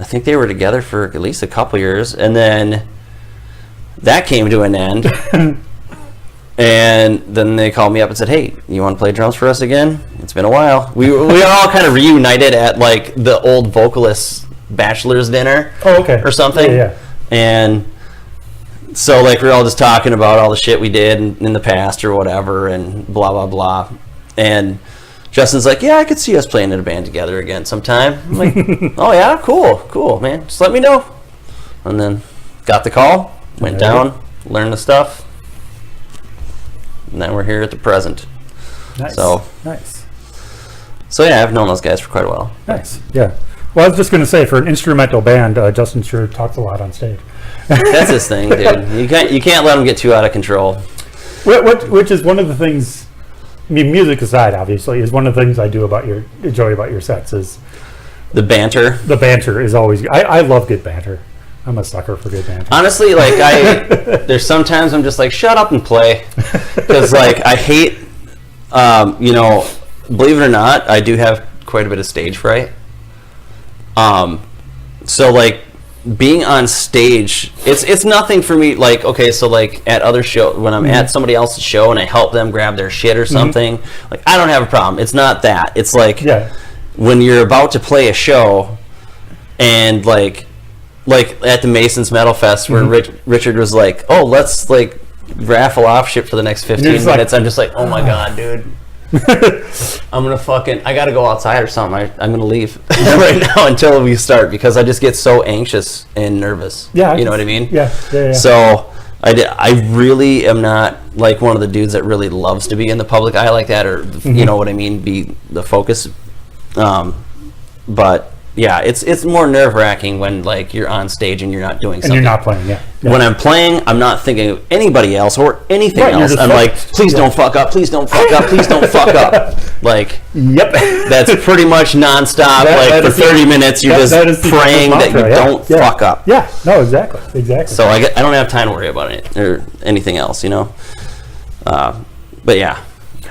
think they were together for at least a couple years. And then that came to an end. And then they called me up and said, "Hey, you want to play drums for us again? It's been a while." We all kind of reunited at like the old vocalists' bachelor's dinner or something. Yeah. And so like we're all just talking about all the shit we did in the past or whatever and blah, blah, blah. And Justin's like, "Yeah, I could see us playing in a band together again sometime." I'm like, "Oh yeah, cool, man. Just let me know." And then got the call, went down, learned the stuff. And then we're here at the present. Nice. So yeah, I've known those guys for quite a while. Nice. Yeah. Well, I was just going to say, for an instrumental band, Justin sure talks a lot on stage. That's his thing, dude. You can't let him get too out of control. Which is one of the things. I mean, music aside, obviously, is one of the things I do enjoy about your sets is the banter. The banter is always. I love good banter. I'm a sucker for good banter. Honestly, like there's sometimes I'm just like, shut up and play, because like I hate, believe it or not, I do have quite a bit of stage fright. So like being on stage, it's nothing for me. Like, okay, so like at other show, when I'm at somebody else's show and I help them grab their shit or something, like I don't have a problem. It's not that. It's like when you're about to play a show and like at the Masons Metal Fest where Richard was like, "Oh, let's like raffle off shit for the next 15 minutes." Like, I'm just like, "Oh my god, dude. I'm gonna I gotta go outside or something. I'm gonna leave right now until we start," because I just get so anxious and nervous. Yeah, you know what I mean? Yeah. So I really am not like one of the dudes that really loves to be in the public eye like that, or you know what I mean, be the focus. But yeah, it's more nerve-wracking when like you're on stage and you're not doing something. And you're not playing, yeah. When I'm playing, I'm not thinking of anybody else or anything else. I'm like, please don't fuck up, please don't fuck up, please don't fuck up. Like, that's pretty much nonstop. For 30 minutes, you're just praying that you don't fuck up. Yeah, no, exactly. So I don't have time to worry about it or anything else, you know. But yeah.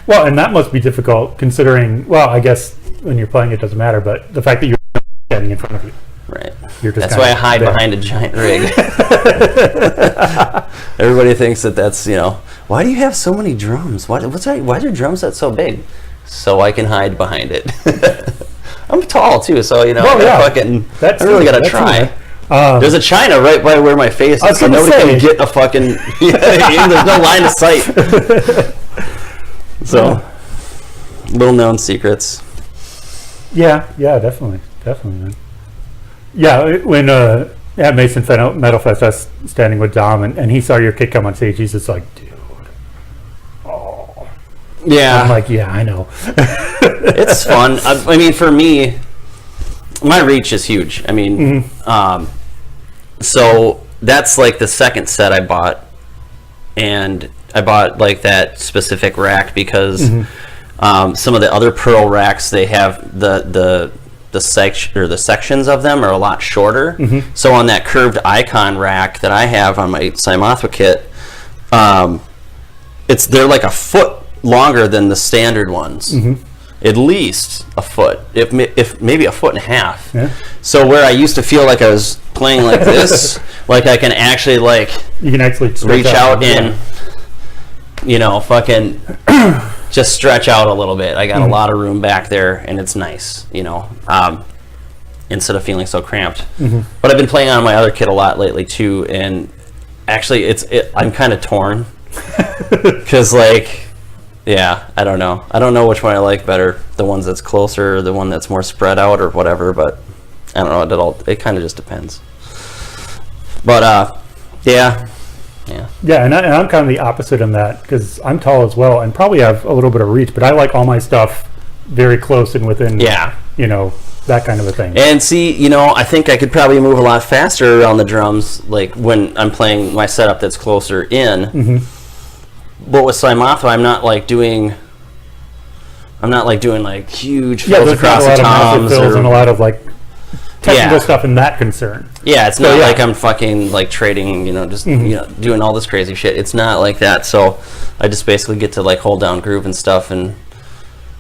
Well, and that must be difficult considering. Well, I guess when you're playing, it doesn't matter. But the fact that you're standing in front of you. Right. That's why I hide behind a giant rig. Everybody thinks that's, why do you have so many drums? Why are your drum set so big? So I can hide behind it. I'm tall too, so I really gotta try. There's a China right by where my face is, so nobody can get a fucking. There's no line of sight. So, little known secrets. Yeah, definitely, man. Yeah, when at Mason Metal Fest, I was standing with Dom, and he saw your kid come on stage. He's just like, "Dude, oh." Yeah. I'm like, "Yeah, I know." It's fun. I mean, for me, my reach is huge. I mean, so that's like the second set I bought, and I bought like that specific rack because some of the other Pearl racks, they have the sections of them are a lot shorter. So on that curved icon rack that I have on my Cymothoa kit, they're like a foot longer than the standard ones. At least a foot, if maybe a foot and a half. Yeah. So where I used to feel like I was playing like this, like I can actually you can actually reach out and fucking just stretch out a little bit. I got a lot of room back there, and it's nice, instead of feeling so cramped. But I've been playing on my other kit a lot lately too, and actually I'm kind of torn because like, yeah, I don't know which one I like better, the ones that's closer or the one that's more spread out or whatever, but I don't know, it kind of just depends. But yeah, and I'm kind of the opposite in that, because I'm tall as well and probably have a little bit of reach, but I like all my stuff very close and within, that kind of a thing. And see, I think I could probably move a lot faster around the drums, like when I'm playing my setup that's closer in. But with Cymothoa, I'm not doing like huge fills across the toms and a lot of like technical stuff in that concern. Yeah, it's not like I'm fucking like trading, doing all this crazy shit. It's not like that. So I just basically get to like hold down groove and stuff, and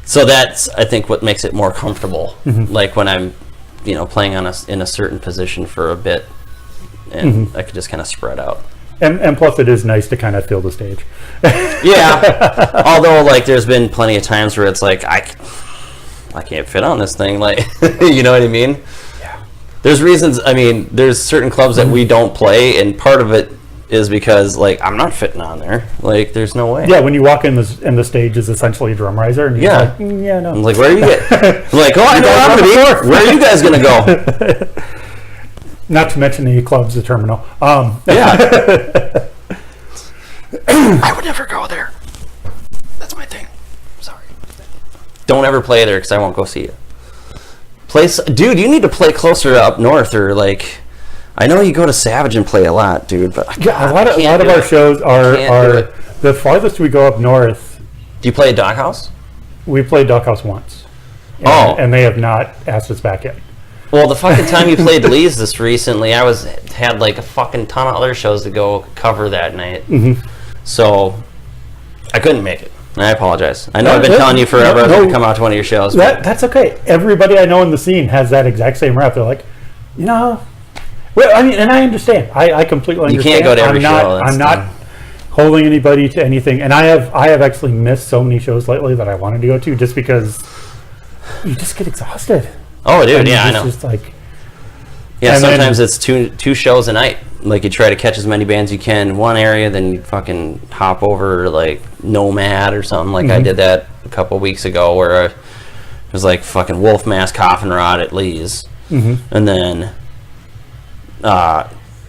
so that's, I think, what makes it more comfortable. Like when I'm, playing in a certain position for a bit, and I could just kind of spread out. And plus, it is nice to kind of feel the stage. Yeah. Although, like, there's been plenty of times where it's like I can't fit on this thing. Like, you know what I mean? Yeah. There's reasons. I mean, there's certain clubs that we don't play, and part of it is because, like, I'm not fitting on there. Like, there's no way. Yeah, when you walk in the stage is essentially a drum riser, and you're like, no. I'm like, where are you I'm like, oh, I know where I'm gonna be. Where are you guys gonna go? Not to mention the club's the terminal. Yeah. I would never go there. That's my thing. Sorry. Don't ever play there because I won't go see you. Dude, you need to play closer up north, or like, I know you go to Savage and play a lot, dude, but a lot of our shows are the farthest we go up north. Do you play at Doghouse? We played Doghouse once. And they have not asked us back yet. Well, the fucking time you played Lee's this recently, I had like a fucking ton of other shows to go cover that night. So I couldn't make it. And I apologize. I know I've been telling you forever I was going to come out to one of your shows. That's okay. Everybody I know in the scene has that exact same rep. They're like, well, I mean, and I understand. I completely understand. You can't go to every show. I'm not holding anybody to anything. And I have actually missed so many shows lately that I wanted to go to, just because you just get exhausted. Oh, dude, yeah, I know. Just like, yeah, sometimes it's two shows a night. Like, you try to catch as many bands you can in one area, then you fucking hop over to, like, Nomad or something. Like, I did that a couple weeks ago, where it was, like, fucking Wolf Mask, Coffin Rod at Lee's. And then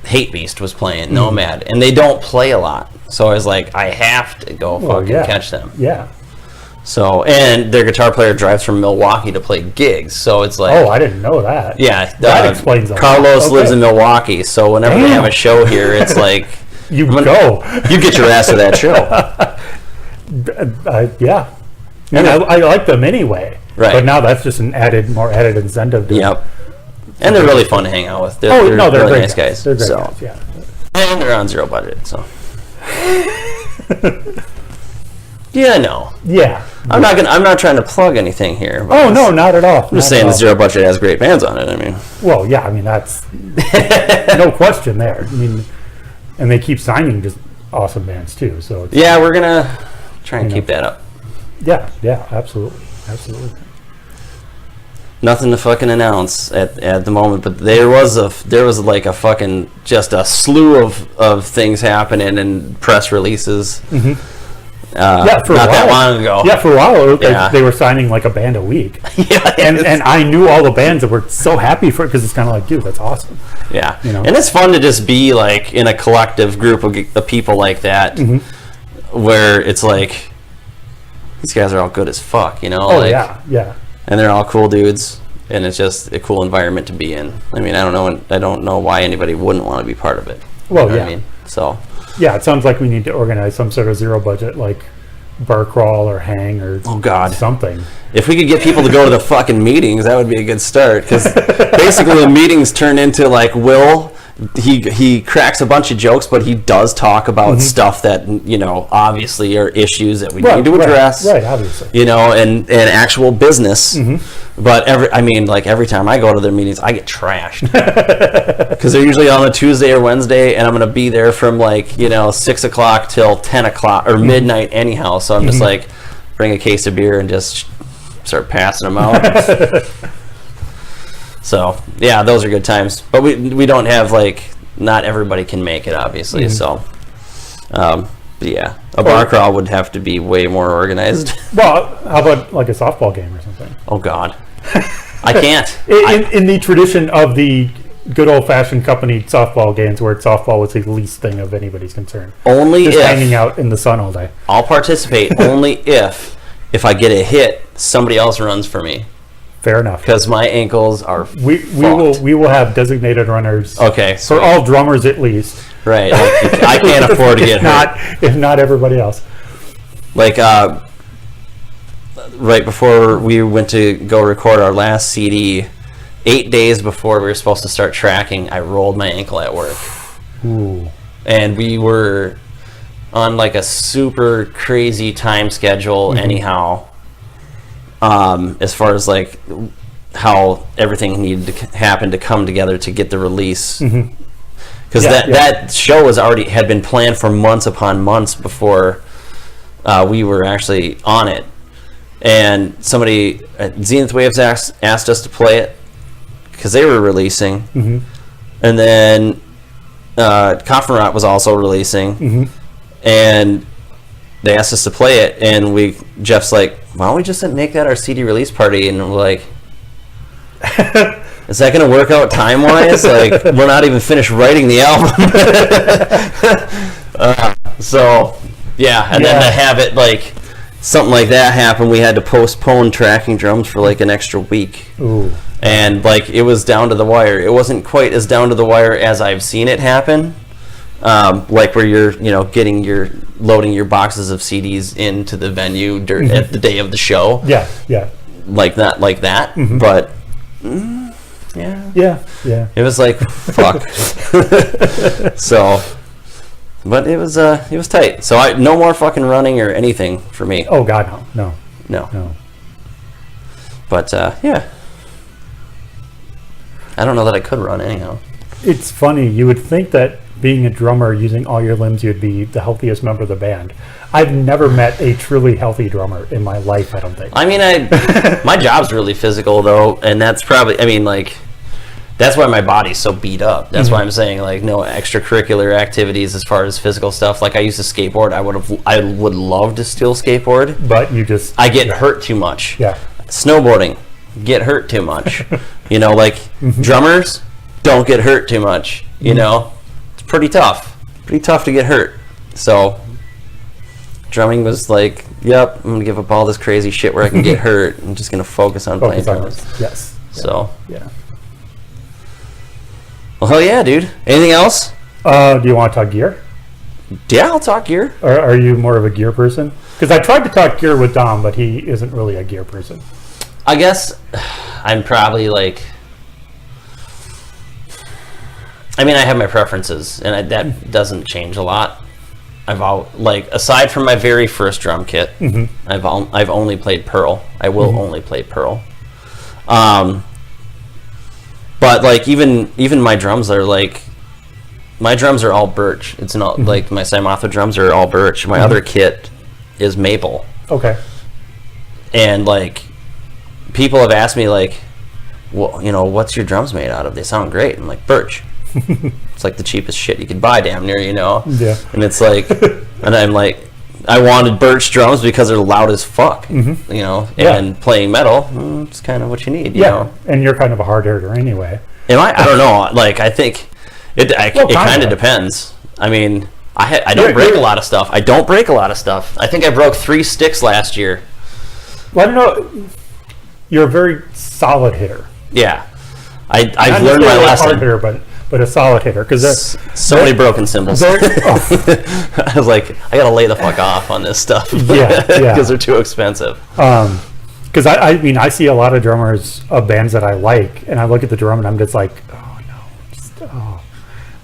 Hate Beast was playing Nomad. And they don't play a lot. So I was like, I have to go catch them. Yeah. So, and their guitar player drives from Milwaukee to play gigs, so it's like... Oh, I didn't know that. Yeah. That explains a lot. Carlos lives in Milwaukee, so whenever they have a show here, it's like... You go. You get your ass to that show. Yeah. And I like them anyway. Right. But now that's just more added incentive to Yep. And they're really fun to hang out with. They're they're really great nice guys. They're great guys, yeah. And they're on zero budget, so... Yeah, no. Yeah. I'm not trying to plug anything here. Oh, no, not at all. I'm just saying the zero budget has great bands on it. I mean. Well, yeah, I mean, that's no question there. I mean, and they keep signing just awesome bands too. So yeah, we're gonna try and keep that up. Yeah, absolutely. Nothing to fucking announce at the moment, but there was like a fucking just a slew of things happening and press releases. For not that long ago. Yeah, for a while they were signing like a band a week. Yeah, and I knew all the bands that were so happy for it, because it's kind of like, dude, that's awesome. Yeah, and it's fun to just be like in a collective group of people like that, where it's like these guys are all good as fuck, Oh, yeah. And they're all cool dudes, and it's just a cool environment to be in. I mean, I don't know why anybody wouldn't want to be part of it. Well, you know what I mean? So. Yeah, it sounds like we need to organize some sort of zero budget, like bar crawl or hang or something. If we could get people to go to the fucking meetings, that would be a good start. Because basically the meetings turn into like he cracks a bunch of jokes, but he does talk about stuff that obviously are issues that we need to address. Right, obviously. And actual business. But every time I go to their meetings, I get trashed because they're usually on a Tuesday or Wednesday, and I'm going to be there from 6 o'clock till 10 o'clock or midnight anyhow. So I'm just like, bring a case of beer and just start passing them out. So yeah, those are good times. But we don't have like, not everybody can make it, obviously. So but yeah, a bar crawl would have to be way more organized. Well, how about like a softball game or something? Oh God, I can't. In the tradition of the good old-fashioned company softball games, where softball was the least thing of anybody's concern. Only just if hanging out in the sun all day. I'll participate only if I get a hit, somebody else runs for me. Fair enough. Because my ankles are we will have designated runners. Okay, for all drummers at least. Right. I can't afford to get hurt. If not everybody else. Like right before we went to go record our last CD, 8 days before we were supposed to start tracking, I rolled my ankle at work. Ooh. And we were on like a super crazy time schedule anyhow, as far as like how everything needed to happen to come together to get the release. Because that show had been planned for months upon months before we were actually on it. And somebody at Zenith Waves asked us to play it because they were releasing. And then Coffin Rot was also releasing. And they asked us to play it, and Jeff's like, why don't we just make that our CD release party? And we're like, is that going to work out time-wise? Like, we're not even finished writing the album. So, yeah, and then to have it, like, something like that happen, we had to postpone tracking drums for, like, an extra week. Ooh. And, like, it was down to the wire. It wasn't quite as down to the wire as I've seen it happen. Like where you're, loading your boxes of CDs into the venue at the day of the show. Yeah. Like not like that, but yeah. It was like fuck. So, but it was tight. So no more fucking running or anything for me. Oh God, no. But yeah, I don't know that I could run anyhow. It's funny. You would think that being a drummer, using all your limbs, you'd be the healthiest member of the band. I've never met a truly healthy drummer in my life, I don't think. I mean, my job's really physical, though, and that's probably, that's why my body's so beat up. That's why I'm saying, like, no extracurricular activities as far as physical stuff. Like, I used to skateboard. I would love to still skateboard. But you just... I get hurt too much. Yeah. Snowboarding, get hurt too much. Drummers don't get hurt too much, pretty tough to get hurt. So drumming was like, yep, I'm gonna give up all this crazy shit where I can get hurt. I'm just gonna focus on playing drums. Yes. So yeah. Well, hell yeah, dude. Anything else? Do you want to talk gear? Yeah, I'll talk gear. Or are you more of a gear person? Because I tried to talk gear with Dom, but he isn't really a gear person. I guess I'm probably like, I have my preferences, and that doesn't change a lot. Aside from my very first drum kit, I've only played Pearl. I will only play Pearl. But like even my drums are like, my drums are all birch. It's not like my Cymothoa drums are all birch. My other kit is maple. Okay. And like, people have asked me like, well, what's your drums made out of? They sound great. I'm like, birch. It's like the cheapest shit you could buy, damn near, Yeah. And it's like, and I'm like, I wanted birch drums because they're loud as fuck, and playing metal, it's kind of what you need, you know. And you're kind of a hard hitter anyway. Am I? I don't know. Like, I think it kind of depends. I don't break a lot of stuff. I think I broke 3 sticks last year. Well, I don't know. You're a very solid hitter. Yeah. I've learned my lesson. Hard hitter, but a solid hitter, because so many broken cymbals. I was like, I gotta lay the fuck off on this stuff. Yeah, because they're too expensive. Because I see a lot of drummers of bands that I like, and I look at the drum and I'm just like,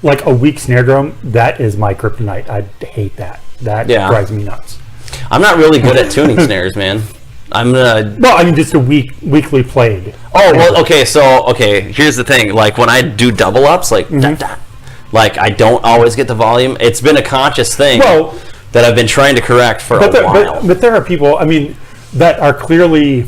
like a weak snare drum. That is my kryptonite. I hate that. That drives me nuts. I'm not really good at tuning snares, man. Just a weakly played. Oh, well, okay, here's the thing. Like, when I do double ups, like, like, I don't always get the volume. It's been a conscious thing that I've been trying to correct for a while. But there are people, that are clearly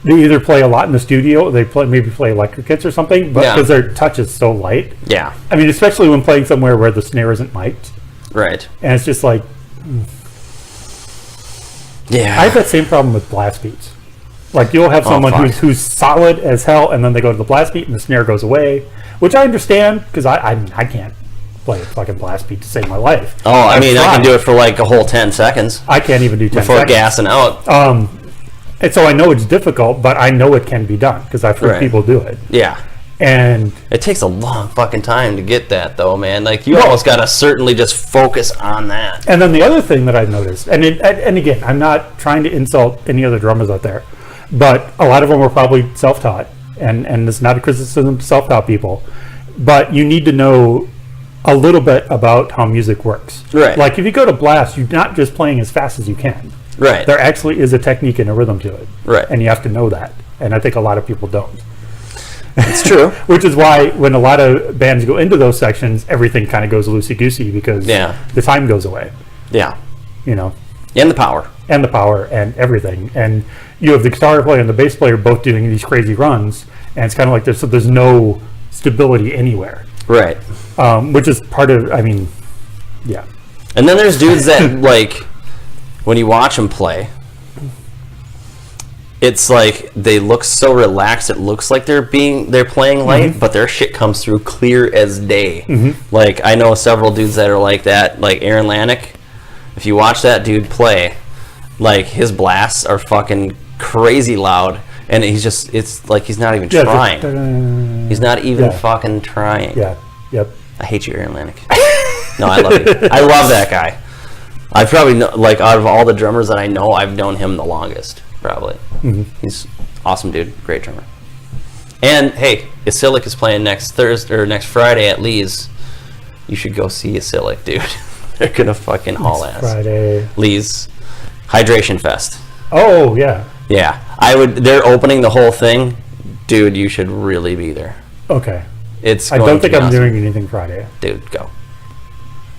they either play a lot in the studio, or they maybe play electric kits or something, but because their touch is so light. Yeah. I mean, especially when playing somewhere where the snare isn't mic'd. Right. And it's just like... Yeah. I have that same problem with blast beats. Like, you'll have someone who's solid as hell, and then they go to the blast beat, and the snare goes away, which I understand, because I can't play a fucking blast beat to save my life. Oh, I mean, I can do it for like a whole 10 seconds. I can't even do 10 before seconds. gassing out. And so I know it's difficult, but I know it can be done, because I've heard people do it. Yeah. And it takes a long fucking time to get that, though, man. Like, you almost got to certainly just focus on that. And then the other thing that I've noticed, and again, I'm not trying to insult any other drummers out there, but a lot of them are probably self-taught, and it's not a criticism to self-taught people, but you need to know a little bit about how music works. Right. Like, if you go to blast, you're not just playing as fast as you can. Right. There actually is a technique and a rhythm to it. Right. And you have to know that. And I think a lot of people don't. It's true. Which is why when a lot of bands go into those sections, everything kind of goes loosey-goosey because the time goes away. Yeah. You know. And the power. And the power and everything. And you have the guitar player and the bass player both doing these crazy runs, and it's kind of like there's no stability anywhere. Right. Which is part of, I mean, yeah. And then there's dudes that, like, when you watch them play, it's like they look so relaxed. It looks like they're playing light, but their shit comes through clear as day. Like, I know several dudes that are like that. Like Aaron Lanick. If you watch that dude play, like, his blasts are fucking crazy loud, and it's like he's not even trying. He's not even fucking trying. Yeah. Yep. I hate you, Aaron Lanick. No, I love you. I love that guy. I probably know, like, out of all the drummers that I know, I've known him the longest. Probably. He's awesome dude, great drummer. And hey, Asilic is playing next Thursday or next Friday at Lee's. You should go see Asilic, dude. They're gonna fucking haul ass. Friday. Lee's Hydration Fest. Oh yeah. Yeah, they're opening the whole thing, dude. You should really be there. Okay. I don't think I'm doing anything Friday. Dude, go.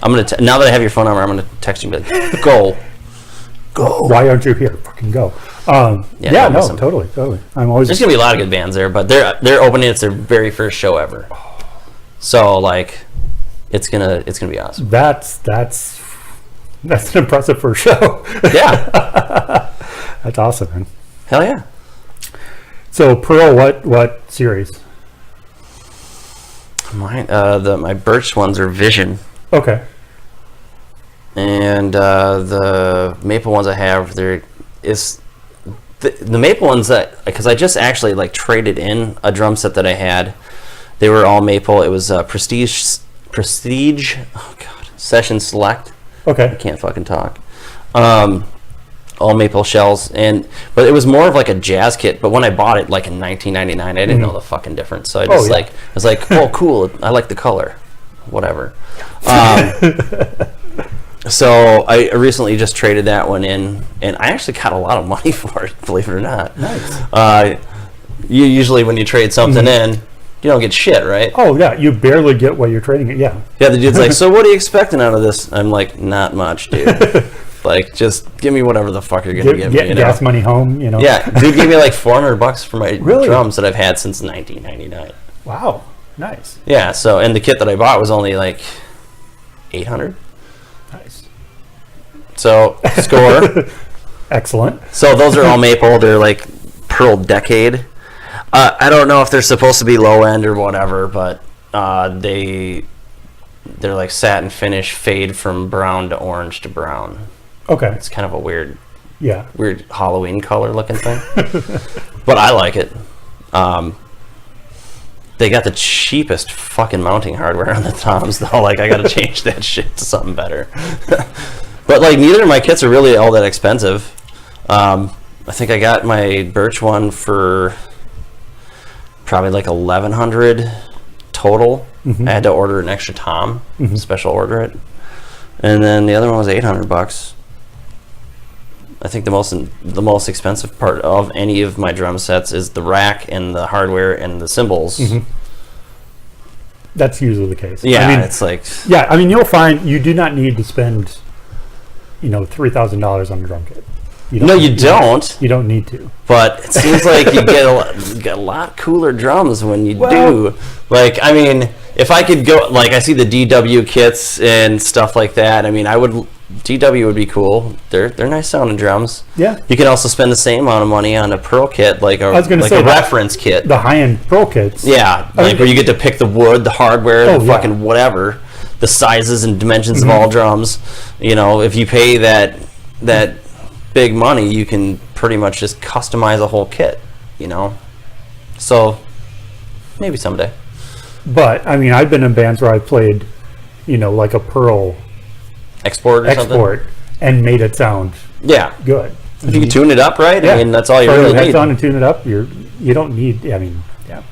I'm gonna now that I have your phone number, I'm gonna text you and be like, go. Why aren't you here? Fucking go. Totally. I'm always. There's gonna be a lot of good bands there, but they're opening. It's their very first show ever. So like, it's gonna be awesome. That's an impressive first show. Yeah. That's awesome, man. Hell yeah. So Pearl, what series? Mine, my birch ones are Vision. Okay. And the maple ones I have, the maple ones because I just actually like traded in a drum set that I had. They were all maple. It was Prestige. Oh God, Session Select. Okay. I can't fucking talk. All maple shells, but it was more of like a jazz kit. But when I bought it, like in 1999, I didn't know the fucking difference. So I just I was like, oh cool, I like the color, whatever. So I recently just traded that one in, and I actually got a lot of money for it, believe it or not. Nice. You usually, when you trade something in, you don't get shit, right? Oh yeah, you barely get what you're trading it. Yeah. Yeah, the dude's like, so what are you expecting out of this? I'm like, not much, dude. Like, just give me whatever the fuck you're gonna give me. Gas money home, you know. Yeah, dude gave me like $400 for my drums that I've had since 1999. Wow, nice. Yeah, so and the kit that I bought was only like $800. Nice. So score. Excellent. So those are all maple. They're like Pearl Decade. I don't know if they're supposed to be low end or whatever, but they're like satin finish, fade from brown to orange to brown. Okay. It's kind of a weird weird Halloween color looking thing. But I like it. They got the cheapest fucking mounting hardware on the toms though. Like, I gotta change that shit to something better. But like, neither of my kits are really all that expensive. I think I got my birch one for probably like $1,100 total. I had to order an extra tom, special order it, and then the other one was $800. I think the most expensive part of any of my drum sets is the rack and the hardware and the cymbals. That's usually the case. Yeah, I mean, it's like... Yeah, I mean, you'll find you do not need to spend, $3,000 on a drum kit. No, you don't. You don't need to. But it seems like you get a lot cooler drums when you do. Like, I mean, if I could go, like, I see the DW kits and stuff like that. I mean, DW would be cool. They're nice sounding drums. Yeah. You can also spend the same amount of money on a Pearl kit, like a reference kit. The high-end Pearl kits. Yeah, like where you get to pick the wood, the hardware, fucking whatever, the sizes and dimensions of all drums. You know, if you pay that big money, you can pretty much just customize a whole kit, you know. So maybe someday. But I mean, I've been in bands where I've played, you know, like a Pearl export and made it sound good. If you can tune it up right, I mean, that's all you really need. On and tune it up. You don't need. I mean, yeah.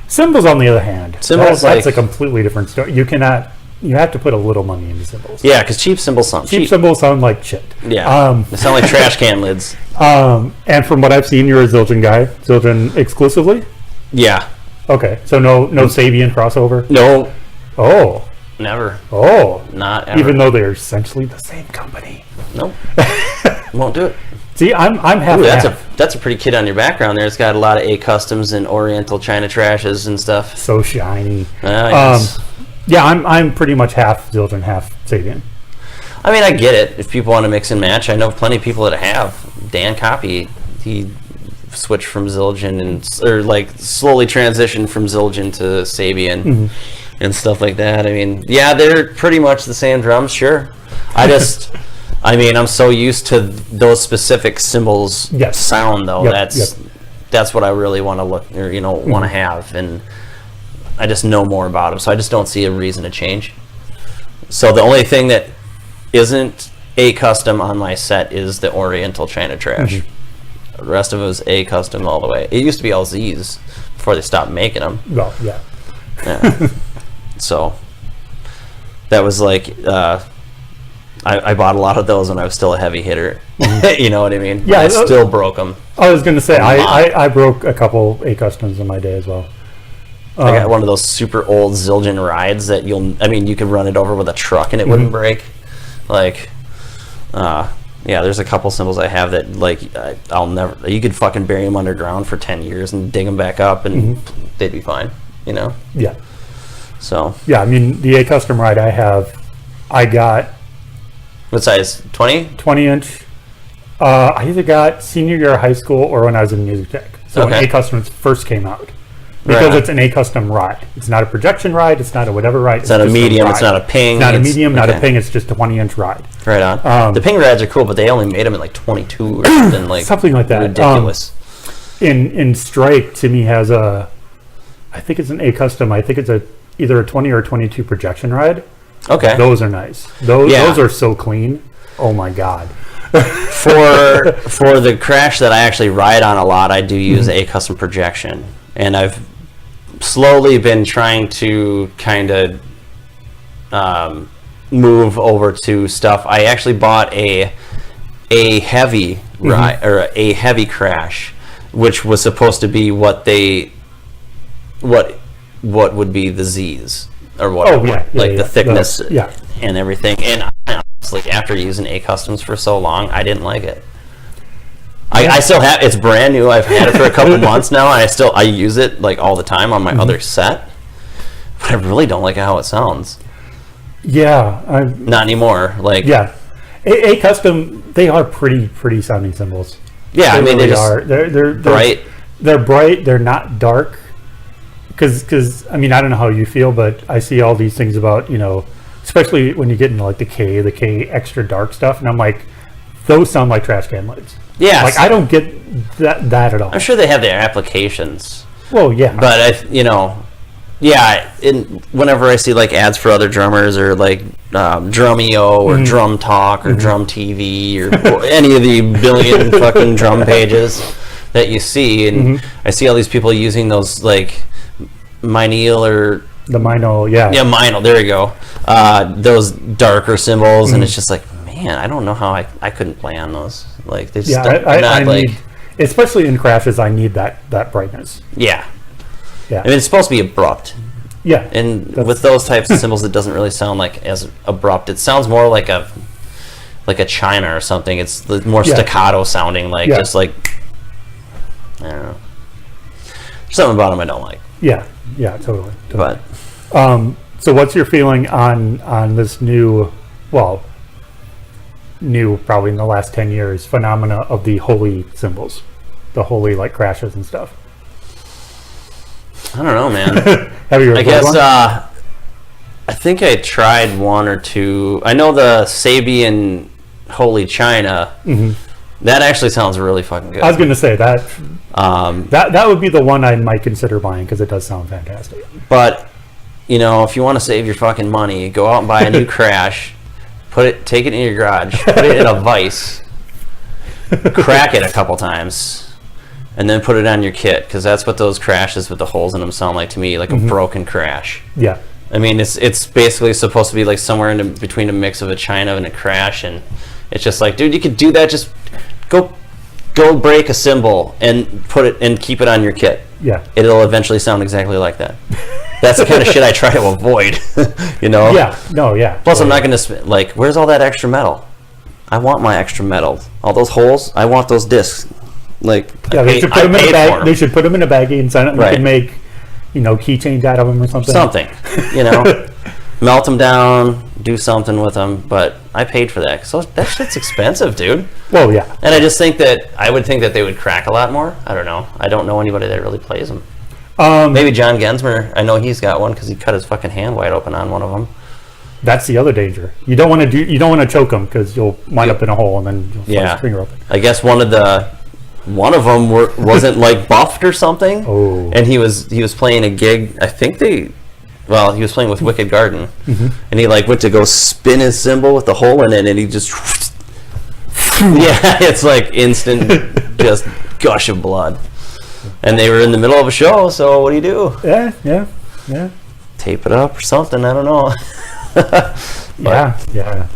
Cymbals, on the other hand, that's a completely different story. You cannot. You have to put a little money into cymbals. Yeah, because cheap cymbals sound cheap. Cheap cymbals sound like shit. Yeah, they sound like trash can lids. And from what I've seen, you're a Zildjian guy. Zildjian exclusively? Yeah. Okay, so no Sabian crossover? No. Oh. Never. Oh. Not ever. Even though they're essentially the same company. Nope. Won't do it. See, I'm half. Ooh, that's a pretty kid on your background there. It's got a lot of A customs and Oriental China trashes and stuff. So shiny. Yes. Yeah, I'm pretty much half Zildjian, half Sabian. I mean, I get it. If people want to mix and match, I know plenty of people that have. Dan Copy, he switched from Zildjian or like slowly transitioned from Zildjian to Sabian and stuff like that. I mean, yeah, they're pretty much the same drums, sure. I mean, I'm so used to those specific cymbals sound though. That's what I really want to look or want to have, and I just know more about them, so I just don't see a reason to change. So the only thing that isn't A custom on my set is the Oriental China trash. The rest of it was A custom all the way. It used to be all Z's before they stopped making them. Well, yeah. So that was like I bought a lot of those when I was still a heavy hitter. You know what I mean? Yeah, I still broke them. I was going to say I broke a couple A customs in my day as well. I got one of those super old Zildjian rides that you could run it over with a truck and it wouldn't break. Like, there's a couple cymbals I have that I'll never. You could fucking bury them underground for 10 years and dig them back up and they'd be fine. You know? Yeah. So. Yeah, I mean the A custom ride I got. What size? 20? 20 inch. I either got senior year of high school or when I was in music tech. So when A customs first came out. Because it's an A custom ride. It's not a projection ride. It's not a whatever ride. It's not a medium. It's not a ping. It's not a medium, not a ping. It's just a 20-inch ride. Right on. The ping rides are cool, but they only made them in like 22 or something something like that. Ridiculous. In Strike, Timmy has I think it's an A custom. I think it's either a 20 or a 22 projection ride. Okay. Those are nice. Those are so clean. Oh my god. For the crash that I actually ride on a lot, I do use A custom projection, and I've slowly been trying to kind of move over to stuff. I actually bought a heavy ride or a heavy crash, which was supposed to be what would be the Z's or whatever, the thickness and everything. And honestly, after using A customs for so long, I didn't like it. I still have it's brand new. I've had it for a couple months now, and I use it like all the time on my other set. But I really don't like how it sounds. Yeah, not anymore. Like A custom, they are pretty sounding cymbals. Yeah, I mean really are. They're bright. They're bright. They're not dark. Because I mean, I don't know how you feel, but I see all these things about especially when you get into like the K extra dark stuff, and I'm like, those sound like trash can lids. Yeah, like I don't get that at all. I'm sure they have their applications. Well, yeah, but whenever I see like ads for other drummers or like Drumeo or Drum Talk or Drum TV or any of the billion fucking drum pages that you see, and I see all these people using those like Meinl or the Meinl, Meinl. There you go. Those darker cymbals, and it's just like, man, I don't know how I couldn't play on those. Like they just I need, especially in crashes, I need that brightness. Yeah. I mean, it's supposed to be abrupt. Yeah. And with those types of cymbals, it doesn't really sound like as abrupt. It sounds more like like a China or something. It's more Yeah. staccato sounding, like Yeah. just like, I don't know. There's something about them I don't like. Yeah, totally. But So what's your feeling on this new probably in the last 10 years phenomena of the holy cymbals, the holy like crashes and stuff? I don't know, man. Have you I heard guess one? I think I tried one or two. I know the Sabian Holy China. That actually sounds really fucking good. I was going to say that that would be the one I might consider buying because it does sound fantastic. But if you want to save your fucking money, go out and buy a new crash, take it in your garage, put it in a vise, crack it a couple times, and then put it on your kit, because that's what those crashes with the holes in them sound like to me, like a broken crash. Yeah. I mean, it's basically supposed to be like somewhere in between a mix of a China and a crash, and it's just like, dude, you could do that. Just go break a cymbal and put it and keep it on your kit. Yeah. It'll eventually sound exactly like that. That's the kind of shit I try to avoid, Yeah. No, yeah. Plus, I'm not going to, like, where's all that extra metal? I want my extra metal. All those holes, I want those discs. Like, Yeah, they should put them in a for bag. 'em. They should put them in a baggie and send it. Right. You can make, keychains out of them or something. Melt them down, do something with them. But I paid for that. So that shit's expensive, dude. Well, yeah. And I just think that they would crack a lot more. I don't know. I don't know anybody that really plays them. Maybe John Gensmer. I know he's got one because he cut his fucking hand wide open on one of them. That's the other danger. You don't want to choke them because you'll wind up in a hole and then you'll slice your finger open. I guess one of them wasn't like buffed or something. Oh. And he was playing a gig. I think he was playing with Wicked Garden, and he like went to go spin his cymbal with the hole in it, and he just it's like instant just gush of blood. And they were in the middle of a show, so what do you do? Yeah. Tape it up or something? I don't know. Yeah.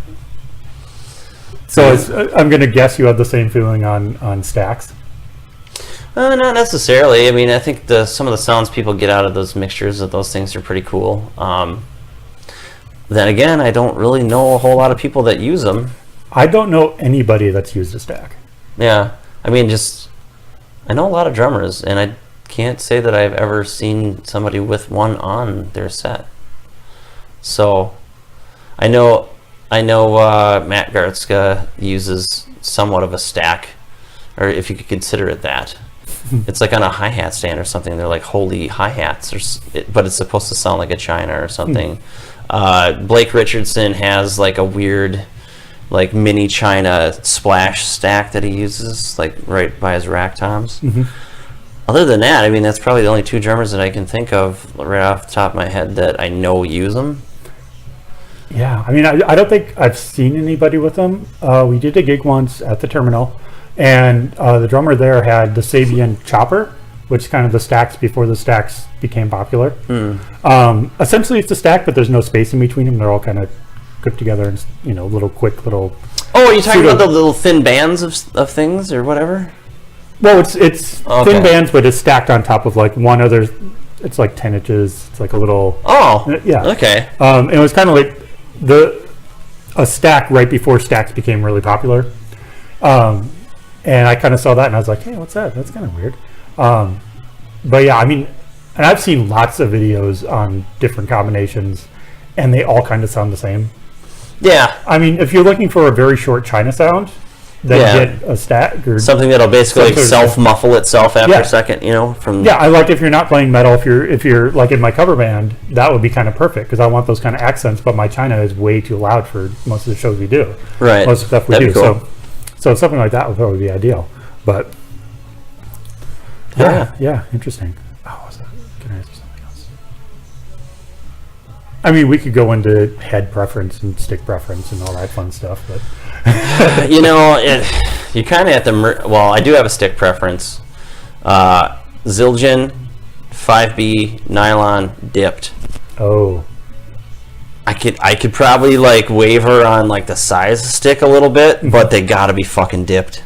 So I'm going to guess you have the same feeling on stacks. Not necessarily. I mean, I think some of the sounds people get out of those mixtures of those things are pretty cool. Then again, I don't really know a whole lot of people that use them. I don't know anybody that's used a stack. Yeah. I mean, I know a lot of drummers, and I can't say that I've ever seen somebody with one on their set. So, I know Matt Gartzka uses somewhat of a stack, or if you could consider it that. It's like on a hi-hat stand or something. They're like holy hi-hats, but it's supposed to sound like a China or something. Blake Richardson has like a weird, like mini China splash stack that he uses, like right by his rack toms. Other than that, I mean, that's probably the only two drummers that I can think of right off the top of my head that I know use them. Yeah, I mean, I don't think I've seen anybody with them. We did a gig once at the terminal, and the drummer there had the Sabian chopper, which is kind of the stacks before the stacks became popular. Essentially, it's a stack, but there's no space in between them. They're all kind of clipped together in, little quick little. Oh, are you talking about the little thin bands of things or whatever? Well, it's thin bands, but it's stacked on top of like one other. It's like 10 inches. It's like a little. Oh, yeah. Okay. And it was kind of like a stack right before stacks became really popular. And I kind of saw that and I was like, hey, what's that? That's kind of weird. But yeah, I mean, and I've seen lots of videos on different combinations and they all kind of sound the same. Yeah. I mean, if you're looking for a very short China sound, then get a stack or something that'll basically like self-muffle itself after a second, from... Yeah, I like if you're not playing metal, if you're like in my cover band, that would be kind of perfect because I want those kind of accents, but my China is way too loud for most of the shows we do. Right. Most of the stuff we do. Cool. So something like that would probably be ideal. But yeah, interesting. Oh, can I answer something else? I mean, we could go into head preference and stick preference and all that fun stuff, but you kind of have to. Well, I do have a stick preference. Zildjian 5B nylon dipped. Oh. I could probably like waver on like the size of the stick a little bit, but they gotta be fucking dipped.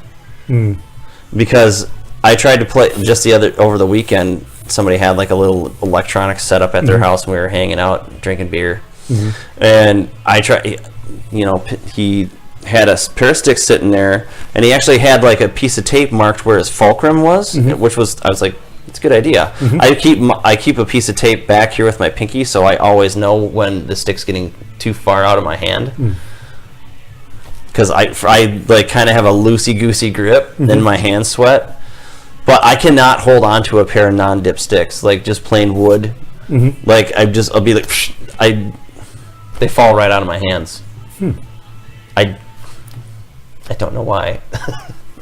Because I tried to play just over the weekend. Somebody had like a little electronic setup at their house, and we were hanging out drinking beer. And I tried. He had a pair of sticks sitting there, and he actually had like a piece of tape marked where his fulcrum was, which was, I was like, it's a good idea. I keep a piece of tape back here with my pinky, so I always know when the stick's getting too far out of my hand. Because I like kind of have a loosey-goosey grip, and my hands sweat. But I cannot hold on to a pair of non-dip sticks, like just plain wood. Like I'll be like, they fall right out of my hands. I don't know why.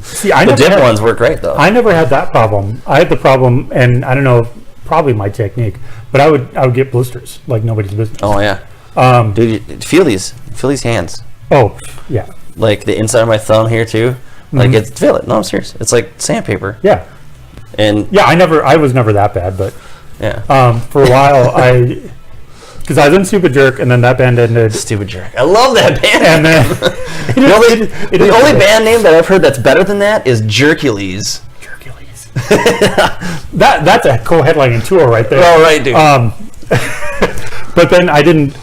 See, I the never dip had, ones work great though. I never had that problem. I had the problem, and I don't know, probably my technique, but I would get blisters like nobody's business. Oh yeah. Dude, feel these hands. Oh yeah. Like the inside of my thumb here too. Like feel it. No, I'm serious. It's like sandpaper. Yeah. And yeah, I was never that bad, but yeah. For a while because I was in Stupid Jerk, and then that band ended. Stupid Jerk. I love that band. And then the only band name that I've heard that's better than that is Jerkules. Jerkules. That's a co-headlining tour right there. Oh right, dude. But then I didn't.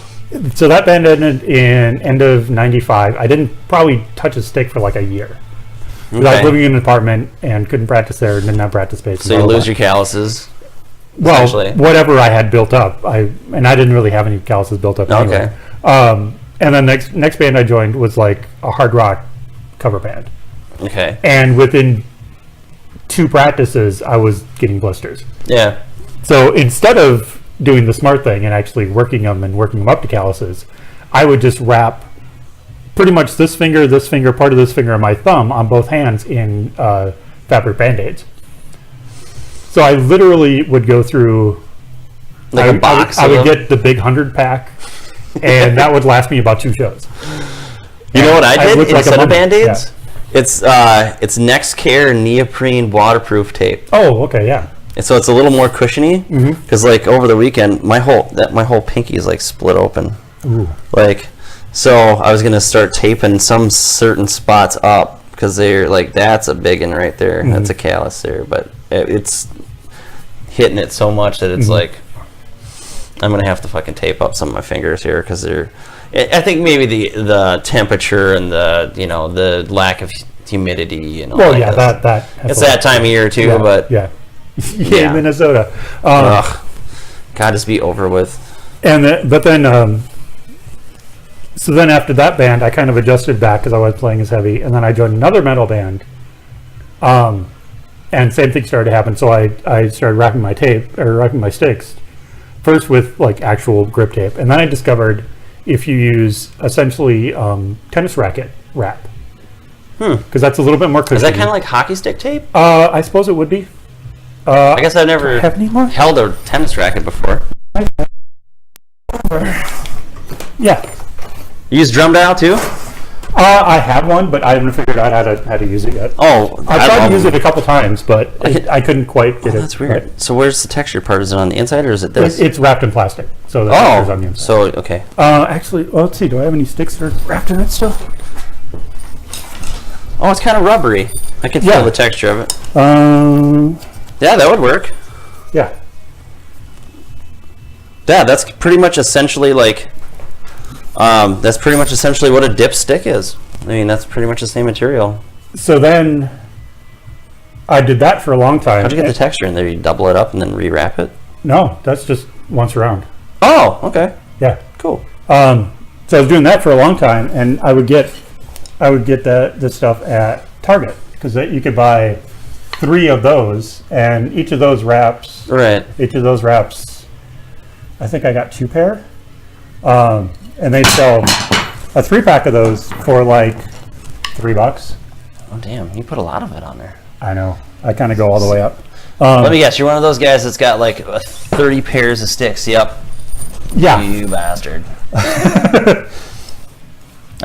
So that band ended in end of '95. I didn't probably touch a stick for like a year. Okay. I was living in an apartment and couldn't practice there, and didn't have practice space. So you lose your calluses. Well, whatever I had built up, I didn't really have any calluses built up anyway. Okay. And then next band I joined was like a hard rock cover band. Okay. And within 2 practices, I was getting blisters. Yeah. So instead of doing the smart thing and actually working them up to calluses, I would just wrap pretty much this finger, part of this finger, and my thumb on both hands in fabric Band-Aids. So I literally would go through, like a box. I would get the big 100-pack, and that would last me about 2 shows. You know what I did instead of Band-Aids? Yeah. It's Next Care neoprene waterproof tape. Oh, okay, yeah. And so it's a little more cushiony because like over the weekend my whole pinky is like split open. Ooh. Like, so I was gonna start taping some certain spots up because they're like, that's a big one right there. That's a callus there, but it's hitting it so much that it's like I'm gonna have to fucking tape up some of my fingers here because they're. I think maybe the temperature and the lack of humidity and all well, that. Yeah, that it's that time of year too, yeah, but yeah, Minnesota. God, just be over with. And but then, so then after that band, I kind of adjusted back because I was playing as heavy, and then I joined another metal band. And same thing started to happen. So I started wrapping my sticks first with like actual grip tape, and then I discovered if you use essentially tennis racket wrap, because that's a little bit more cushiony. Is that kind of like hockey stick tape? I suppose it would be. I guess I've never held a tennis racket before. Yeah. You use drum dial too? I have one, but I haven't figured out how to use it yet. Oh, I've tried to use it a couple times, but I couldn't quite get it. That's weird. Right. So where's the texture part? Is it on the inside or is it this? It's wrapped in plastic, so the texture's on the inside. So okay. Actually, let's see. Do I have any sticks that are wrapped in it still? Oh, it's kind of rubbery. I can feel the texture of it. Yeah, that would work. Yeah. Yeah, that's pretty much essentially like. That's pretty much essentially what a dip stick is. I mean, that's pretty much the same material. So then, I did that for a long time. How'd you get the texture in there? You double it up and then rewrap it? No, that's just once around. Oh, okay. Yeah. Cool. So I was doing that for a long time, and I would get the stuff at Target because you could buy 3 of those, and each of those wraps. Right. Each of those wraps, I think I got 2 pair. And they sell a 3-pack of those for like $3. Oh damn! You put a lot of it on there. I know. I kind of go all the way up. Let me guess. You're one of those guys that's got like 30 pairs of sticks. Yep. Yeah. You bastard. I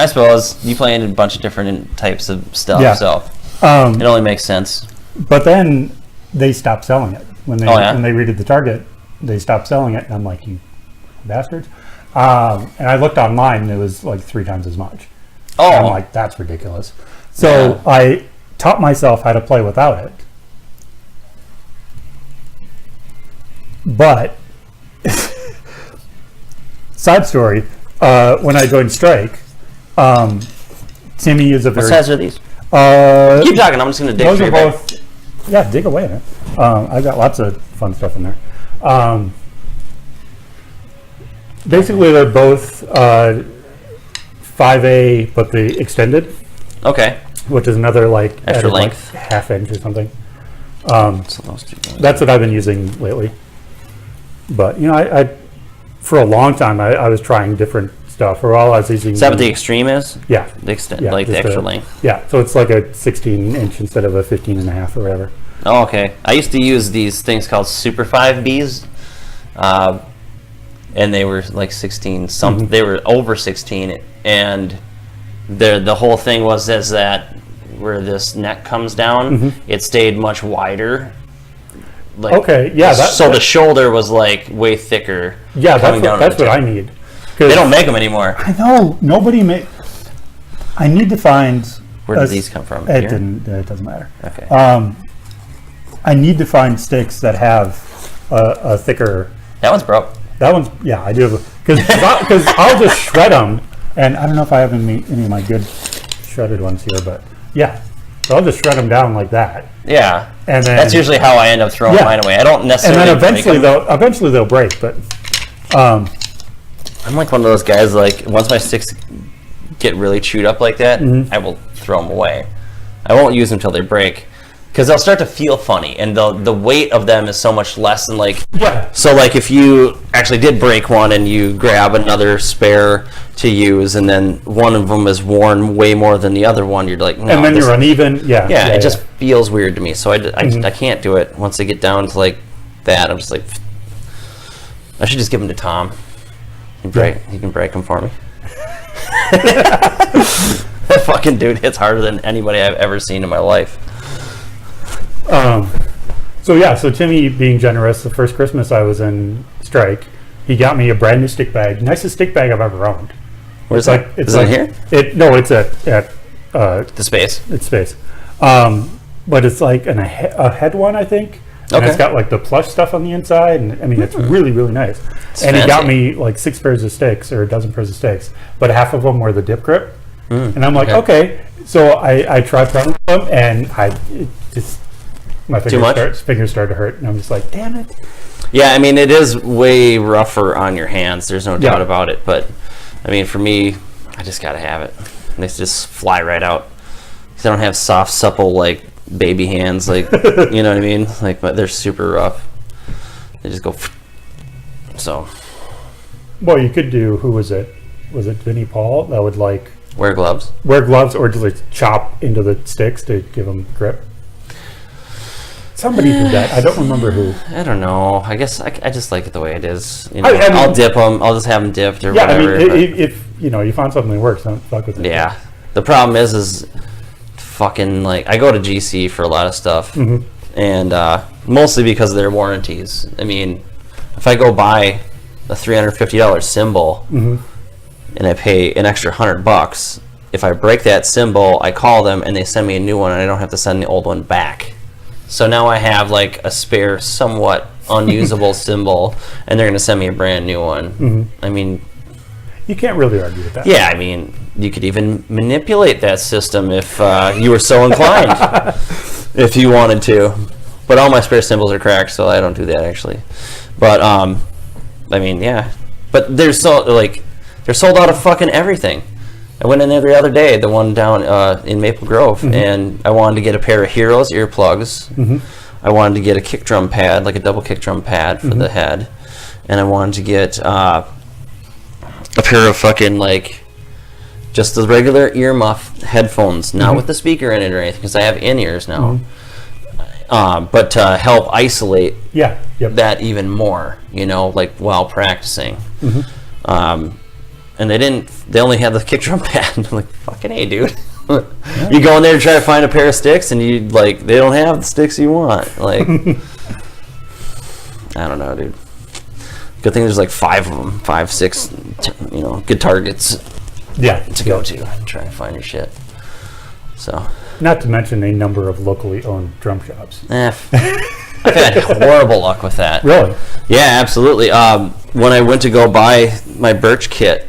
suppose you play in a bunch of different types of stuff, so it only makes sense. But then they stopped selling it when they when they redid the Target. They stopped selling it, and I'm like, you bastards. And I looked online, and it was like 3 times as much. Oh. And I'm like, that's ridiculous. So I taught myself how to play without it. But, side story, when I joined Strike, Timmy is a What very. size are these? Keep talking. I'm just going to dig Those for are your bag. both. Yeah, dig away in it. I've got lots of fun stuff in there. Basically, they're both 5A, but the extended, Okay. which is another like Extra added, like, length. half inch or something. So those two go. That's what I've been using lately. But I for a long time I was trying different stuff. For all I was using. Is that what the extreme is? Yeah. The extent, Yeah, like the just extra length. Yeah, so it's like a 16 inch instead of a 15 and a half or whatever. Oh, okay. I used to use these things called Super 5Bs, and they were like 16. They were over 16, and the whole thing was is that where this neck comes down, it stayed much wider. Like, Okay, yeah. so the shoulder was like way thicker. Yeah, coming down that's to the what I tip. need. They don't make them anymore. I know nobody make. I need to find. Where did these come from? It Here? didn't. It doesn't matter. Okay. I need to find sticks that have a thicker. That one's broke. That one's I do because I'll just shred them, and I don't know if I have any of my good shredded ones here, but yeah, so I'll just shred them down like that, Yeah. and then That's usually how I end up throwing Yeah. mine away. I don't and necessarily. then break them. eventually they'll break, but I'm like one of those guys. Like once my sticks get really chewed up like that, I will throw them away. I won't use them till they break, because they'll start to feel funny, and the weight of them is so much less than like. yeah, So like if you actually did break one and you grab another spare to use, and then one of them is worn way more than the other one, you're like, no, and then this- you're uneven. yeah, it just feels weird to me. So I can't do it once they get down to like that. I'm just like, I should just give them to Tom. He can break them for me. That fucking dude hits harder than anybody I've ever seen in my life. So Timmy being generous, the first Christmas I was in Strike, he got me a brand new stick bag, nicest stick bag I've ever owned. Where's that? Is it here? No, it's at The space. it's space, but it's like a head one, I think. And Okay. it's got like the plush stuff on the inside, and I mean it's really really nice. And he got fancy. me like 6 pairs of sticks or a dozen pairs of sticks, but half of them were the dip grip. And I'm like, okay. So I tried throwing them, and my fingers started to hurt, and I'm just like, damn it. Yeah, I mean, it is way rougher on your hands. There's no doubt Yeah. about it. But, I mean, for me, I just got to have it. They just fly right out. 'Cause I don't have soft, supple, like, baby hands. Like, you know what I mean? Like, but they're super rough. They just go... So, Well, you could do. Who was it? Was it Vinnie Paul that would like wear gloves. wear gloves or just like chop into the sticks to give them grip? Somebody did that. I don't remember who. I don't know. I guess I just like it the way it is. You know, I mean- I'll dip them. I'll just have them dipped or Yeah, whatever. I mean, but- if you find something that works, don't fuck with it. Yeah. The problem is fucking like I go to GC for a lot of stuff, and mostly because of their warranties. I mean, if I go buy a $350 cymbal and I pay an extra $100, if I break that cymbal, I call them and they send me a new one, and I don't have to send the old one back. So now I have like a spare, somewhat unusable cymbal, and they're going to send me a brand new one. I mean, You can't really argue with that. yeah, I mean, you could even manipulate that system if you were so inclined, if you wanted to. But all my spare cymbals are cracked, so I don't do that actually. But I mean, yeah. But they're sold out of fucking everything. I went in there the other day, the one down in Maple Grove, and I wanted to get a pair of Heroes earplugs. I wanted to get a kick drum pad, like a double kick drum pad for the head, and I wanted to get a pair of fucking like just the regular earmuff headphones, not with the speaker in it or anything, because I have in-ears now. But to help isolate Yeah. Yep. that even more, like while practicing. And they only had the kick drum pad. I'm like, fucking hey, dude. You go in there to try to find a pair of sticks, and they don't have the sticks you want. Like, I don't know, dude. Good thing there's like 5 of them, 5, 6, good targets Yeah. to go to and try to find your shit. So, Not to mention a number of locally owned drum shops. I've had horrible luck with that. Really? Yeah, absolutely. When I went to go buy my birch kit,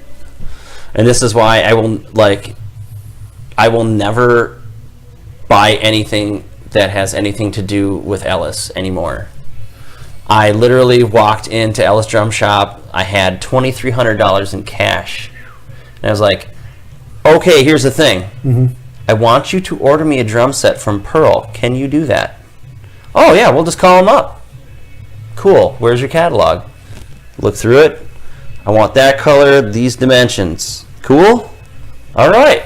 and this is why I will I will never buy anything that has anything to do with Ellis anymore. I literally walked into Ellis Drum Shop. I had $2,300 in cash. And I was like, okay, here's the thing. Mm-hmm. I want you to order me a drum set from Pearl. Can you do that? Oh, yeah, we'll just call them up. Cool. Where's your catalog? Look through it. I want that color, these dimensions. Cool? All right.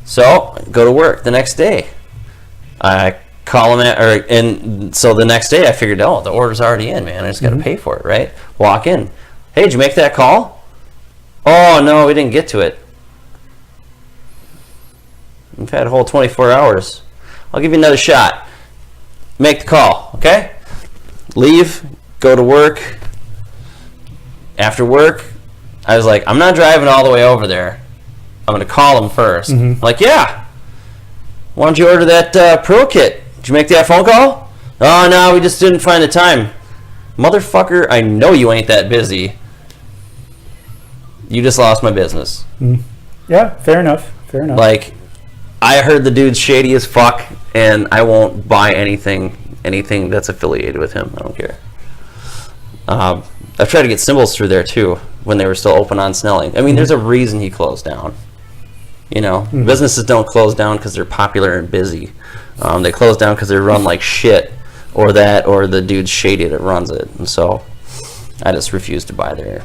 So, go to work the next day. I call them and so the next day I figured, oh, the order's already in, man. I just got to pay for it, right? Walk in. Hey, did you make that call? Oh, no, we didn't get to it. We've had a whole 24 hours. I'll give you another shot. Make the call, okay? Leave, go to work. After work, I was like, I'm not driving all the way over there. I'm going to call them first. Mm-hmm. Like, yeah. Why don't you order that Pro kit? Did you make that phone call? Oh, no, we just didn't find the time. Motherfucker, I know you ain't that busy. You just lost my business. Mm. Yeah, fair enough. Fair enough. Like, I heard the dude's shady as fuck, and I won't buy anything that's affiliated with him. I don't care. I've tried to get cymbals through there, too, when they were still open on Snelling. I mean, there's a reason he closed down. You know, businesses don't close down because they're popular and busy. They close down because they run like shit, or the dude's shady that runs it. And so I just refuse to buy there.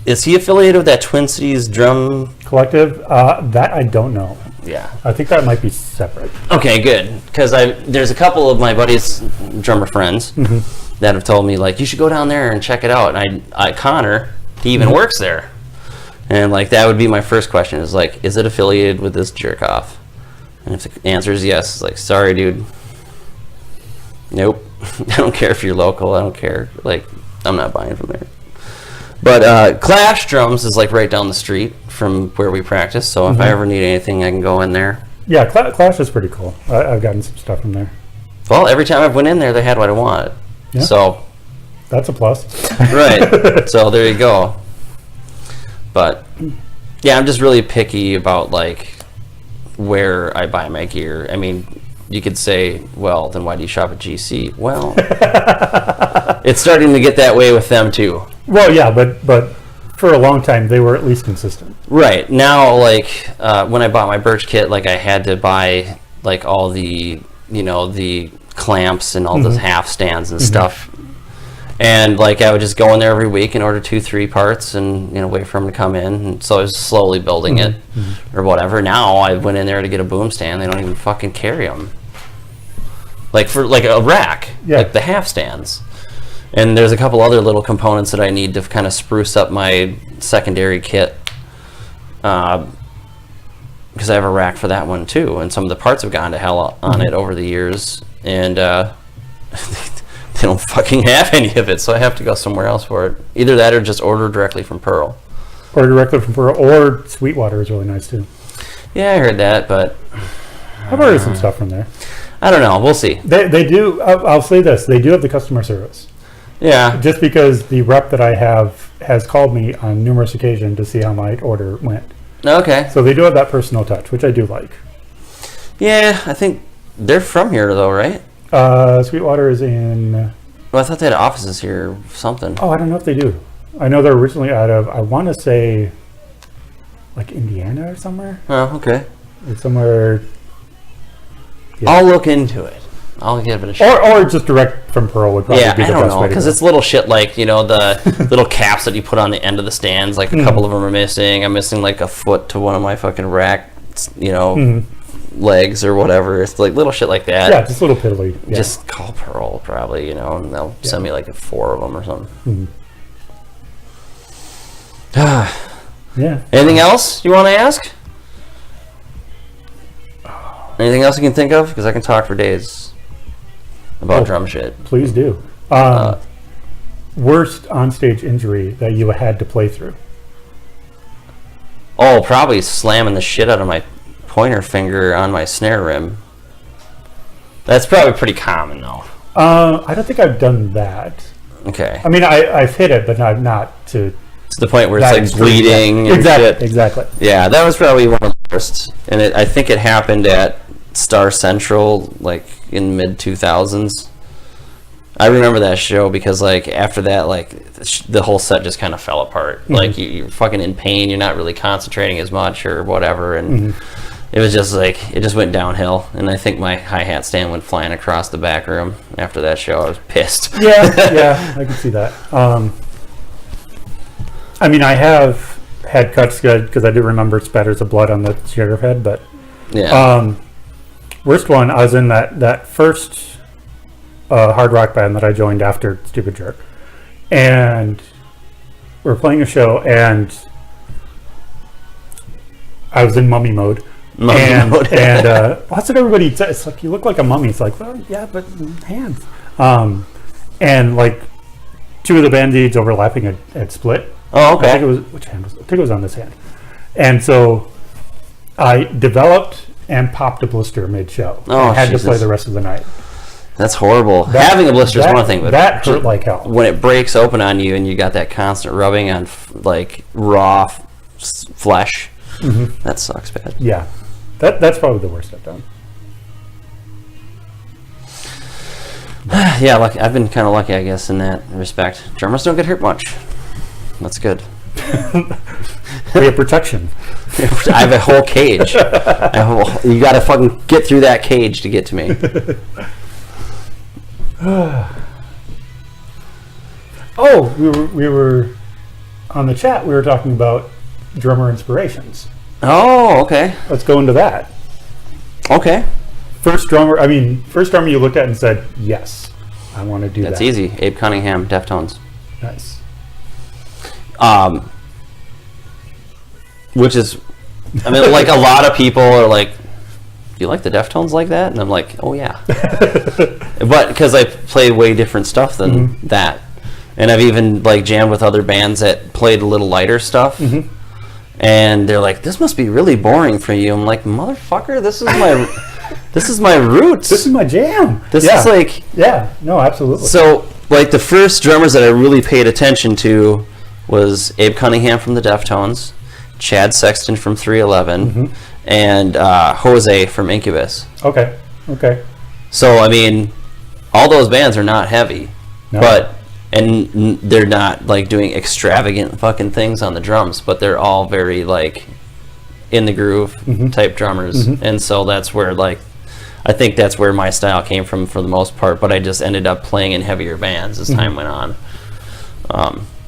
Is he affiliated with that Twin Cities Drum Collective? That I don't know. Yeah. I think that might be separate. Okay, good. Because there's a couple of my buddies, drummer friends, that have told me, like, you should go down there and check it out. And Connor, he even works there. And, like, that would be my first question is, like, is it affiliated with this jerk-off? And if the answer is yes, it's like, sorry, dude. Nope. I don't care if you're local. I don't care. Like, I'm not buying from there. But Clash Drums is, like, right down the street from where we practice. So if I ever need anything, I can go in there. Yeah, Clash is pretty cool. I've gotten some stuff from there. Well, every time I went in there, they had what I wanted. Yeah. So that's a plus. Right. So there you go. But yeah, I'm just really picky about like where I buy my gear. I mean, you could say, well, then why do you shop at GC? Well, it's starting to get that way with them too. Well, yeah, but for a long time they were at least consistent. Right. Now, like when I bought my Birch kit, like I had to buy like all the, the clamps and all the half stands and stuff. And like I would just go in there every week and order 2-3 parts and wait for them to come in. And so I was slowly building it or whatever. Now I went in there to get a boom stand. They don't even fucking carry them. Like for like a rack, like the half stands. And there's a couple other little components that I need to kind of spruce up my secondary kit. Because I have a rack for that one too. And some of the parts have gone to hell on it over the years. And they don't fucking have any of it, so I have to go somewhere else for it. Either that or just order directly from Pearl. Or directly from Pearl, or Sweetwater is really nice too. Yeah, I heard that, but I've ordered some stuff from there. I don't know. We'll see. They do. I'll say this: they do have the customer service. Yeah. Just because the rep that I have has called me on numerous occasions to see how my order went. Okay. So they do have that personal touch, which I do like. Yeah, I think they're from here though, right? Sweetwater is in... Well, I thought they had offices here or something. Oh, I don't know if they do. I know they're originally out of, I want to say, like Indiana or somewhere. Oh, okay. Like somewhere... Yeah. I'll look into it. I'll give it a shot. Or just direct from Pearl would probably be the best way to go. I don't know, because it's little shit like, the little caps that you put on the end of the stands, like a couple of them are missing. I'm missing like a foot to one of my fucking racks, legs or whatever. It's like little shit like that. Yeah, just little piddly. Yeah. Just call Pearl probably, and they'll send me like 4 of them or something. Yeah. Anything else you want to ask? Anything else you can think of? Because I can talk for days about drum shit. Please do. Worst onstage injury that you had to play through? Oh, probably slamming the shit out of my pointer finger on my snare rim. That's probably pretty common though. I don't think I've done that. Okay. I mean, I've hit it, but not to to the point where That it's like extreme, bleeding yeah. and Exactly, shit. exactly. Yeah, that was probably one of the worst. And I think it happened at Star Central, like in mid 2000s. I remember that show because, like, after that, like, the whole set just kind of fell apart. Mm-hmm. Like, you're fucking in pain. You're not really concentrating as much or whatever. And it was just, like, it just went downhill. And I think my hi-hat stand went flying across the back room after that show. I was pissed. Yeah, I can see that. I mean, I have had cuts good because I do remember spatters of blood on the sheriff head, but worst one, I was in that first hard rock band that I joined after Stupid Jerk, and we were playing a show, and I was in mummy mode. And that's what everybody says. It's like, you look like a mummy. It's like, well, yeah, but hands. And like 2 of the band-aids overlapping had split. Oh, okay. I think it was, which hand was? I think it was on this hand. And so I developed and popped a blister mid-show. Oh, I had to play the rest of the night. That's horrible. Having a blister is one thing, but that hurt like hell. When it breaks open on you and you got that constant rubbing on like raw flesh, that sucks bad. Yeah, that's probably the worst I've done. Yeah, I've been kind of lucky, I guess, in that respect. Drummers don't get hurt much. That's good. We have protection. I have a whole cage. You got to fucking get through that cage to get to me. Oh, we were on the chat. We were talking about drummer inspirations. Oh, okay. Let's go into that. Okay. First drummer you looked at and said, yes, I want to do that. That's easy. Abe Cunningham, Deftones. Nice. Which is, I mean, like, a lot of people are like, do you like the Deftones like that? And I'm like, oh yeah. But because I play way different stuff than that. And I've even like jammed with other bands that played a little lighter stuff. And they're like, this must be really boring for you. I'm like, motherfucker, this is my roots. This is my jam. This is like... Yeah, no, absolutely. So, like, the first drummers that I really paid attention to was Abe Cunningham from the Deftones, Chad Sexton from 311, and Jose from Incubus. Okay. So, I mean, all those bands are not heavy, and they're not, like, doing extravagant fucking things on the drums, but they're all very, like, in the groove type drummers. And so that's where, like, I think that's where my style came from for the most part, but I just ended up playing in heavier bands as time went on.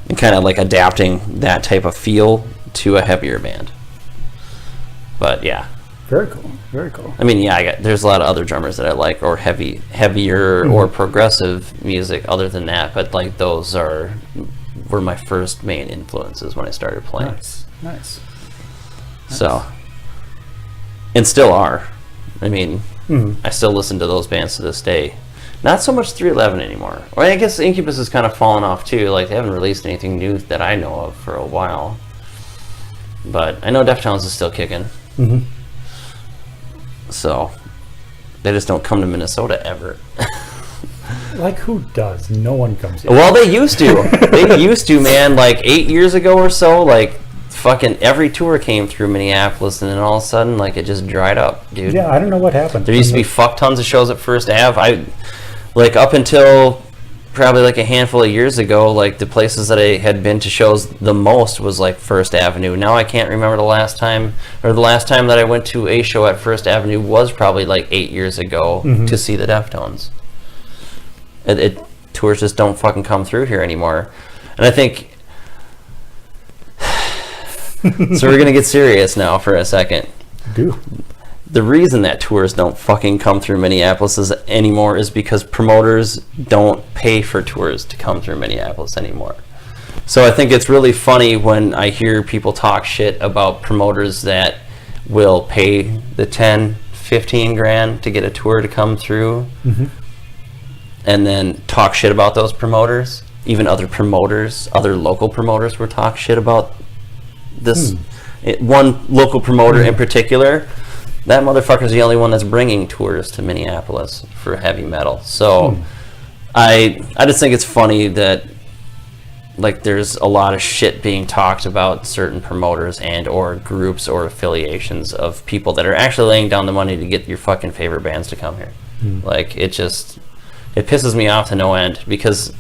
And kind of, like, adapting that type of feel to a heavier band. But, yeah. Very cool. I mean, yeah, there's a lot of other drummers that I like, or heavier or progressive music other than that, but like those were my first main influences when I started playing. Nice. So, and still are. I mean, I still listen to those bands to this day. Not so much 311 anymore. Or I guess Incubus has kind of fallen off too. Like, they haven't released anything new that I know of for a while. But I know Deftones is still kicking. So, they just don't come to Minnesota ever. Like, who does? No one comes here. Well, they used to. They used to, man. Like, 8 years ago or so, like, fucking every tour came through Minneapolis, and then all of a sudden, like, it just dried up, dude. Yeah, I don't know what happened. There used to be fuck tons of shows at First Ave. Like, up until probably like a handful of years ago, like, the places that I had been to shows the most was like First Avenue. Now I can't remember the last time that I went to a show at First Avenue was probably like 8 years ago to see the Deftones. Tours just don't fucking come through here anymore. And I think so we're gonna get serious now for a second. Do. The reason that tours don't fucking come through Minneapolis anymore is because promoters don't pay for tours to come through Minneapolis anymore. So I think it's really funny when I hear people talk shit about promoters that will pay the 10, 15 grand to get a tour to come through, and then talk shit about those promoters. Even other local promoters will talk shit about this. One local promoter in particular. That motherfucker's the only one that's bringing tours to Minneapolis for heavy metal. So I just think it's funny that like there's a lot of shit being talked about certain promoters and or groups or affiliations of people that are actually laying down the money to get your fucking favorite bands to come here. Like it pisses me off to no end, because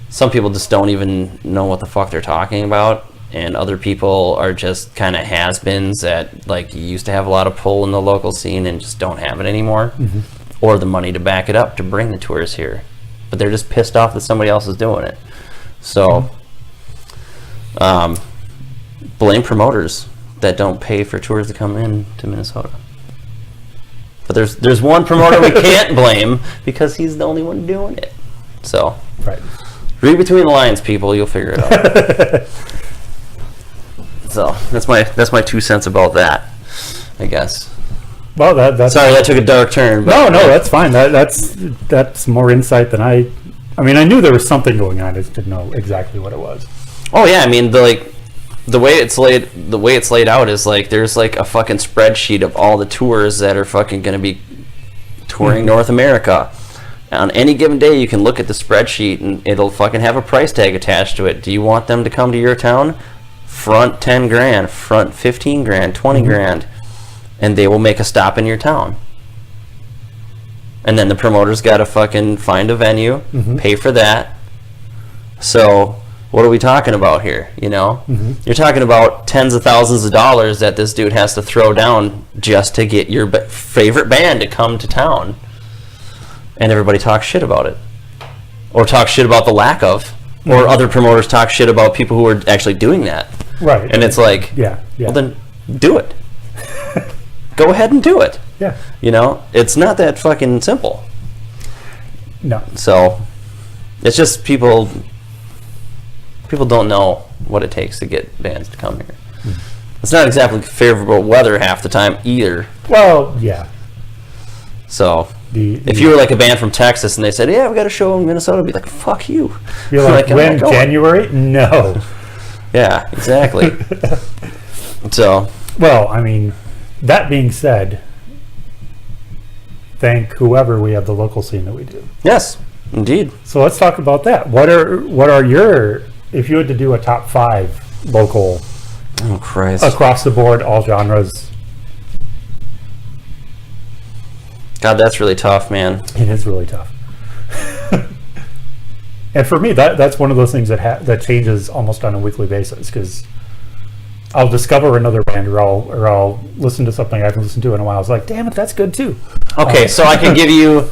some people just don't even know what the fuck they're talking about, and other people are just kind of has-beens that like used to have a lot of pull in the local scene and just don't have it anymore, or the money to back it up to bring the tours here, but they're just pissed off that somebody else is doing it. So blame promoters that don't pay for tours to come in to Minnesota. But there's one promoter we can't blame, because he's the only one doing it. So Right. read between the lines, people. You'll figure it out. So that's my 2 cents about that, I guess. Well, that's Sorry, that took a dark turn. But no, that's fine. That's more insight than I mean, I knew there was something going on. I just didn't know exactly what it was. Oh yeah, I mean the way it's laid out is like there's like a fucking spreadsheet of all the tours that are fucking going to be touring North America. On any given day, you can look at the spreadsheet and it'll fucking have a price tag attached to it. Do you want them to come to your town? Front 10 grand, front 15 grand, 20 grand, and they will make a stop in your town. And then the promoter's got to fucking find a venue, pay for that. So what are we talking about here? You know, you're talking about tens of thousands of dollars that this dude has to throw down just to get your favorite band to come to town. And everybody talks shit about it, or talks shit about the lack of, or other promoters talk shit about people who are actually doing that. Right. And it's like, yeah. well then do it. Go ahead and do it. Yeah. You know, it's not that fucking simple. No. So it's just people don't know what it takes to get bands to come here. It's not exactly favorable weather half the time either. Well, yeah. So if you were like a band from Texas and they said, yeah, we got a show in Minnesota, I'd be like, fuck you. You're like, when? January? No. Yeah, exactly. So. Well, I mean, that being said, thank whoever we have the local scene that we do. Yes, indeed. So let's talk about that. What are your, if you had to do a top 5 local, oh Christ, across the board, all genres? God, that's really tough, man. It is really tough. And for me, that's one of those things that changes almost on a weekly basis, because I'll discover another band, or I'll listen to something I haven't listened to in a while. It's like, damn it, that's good too. Okay, so I can give you,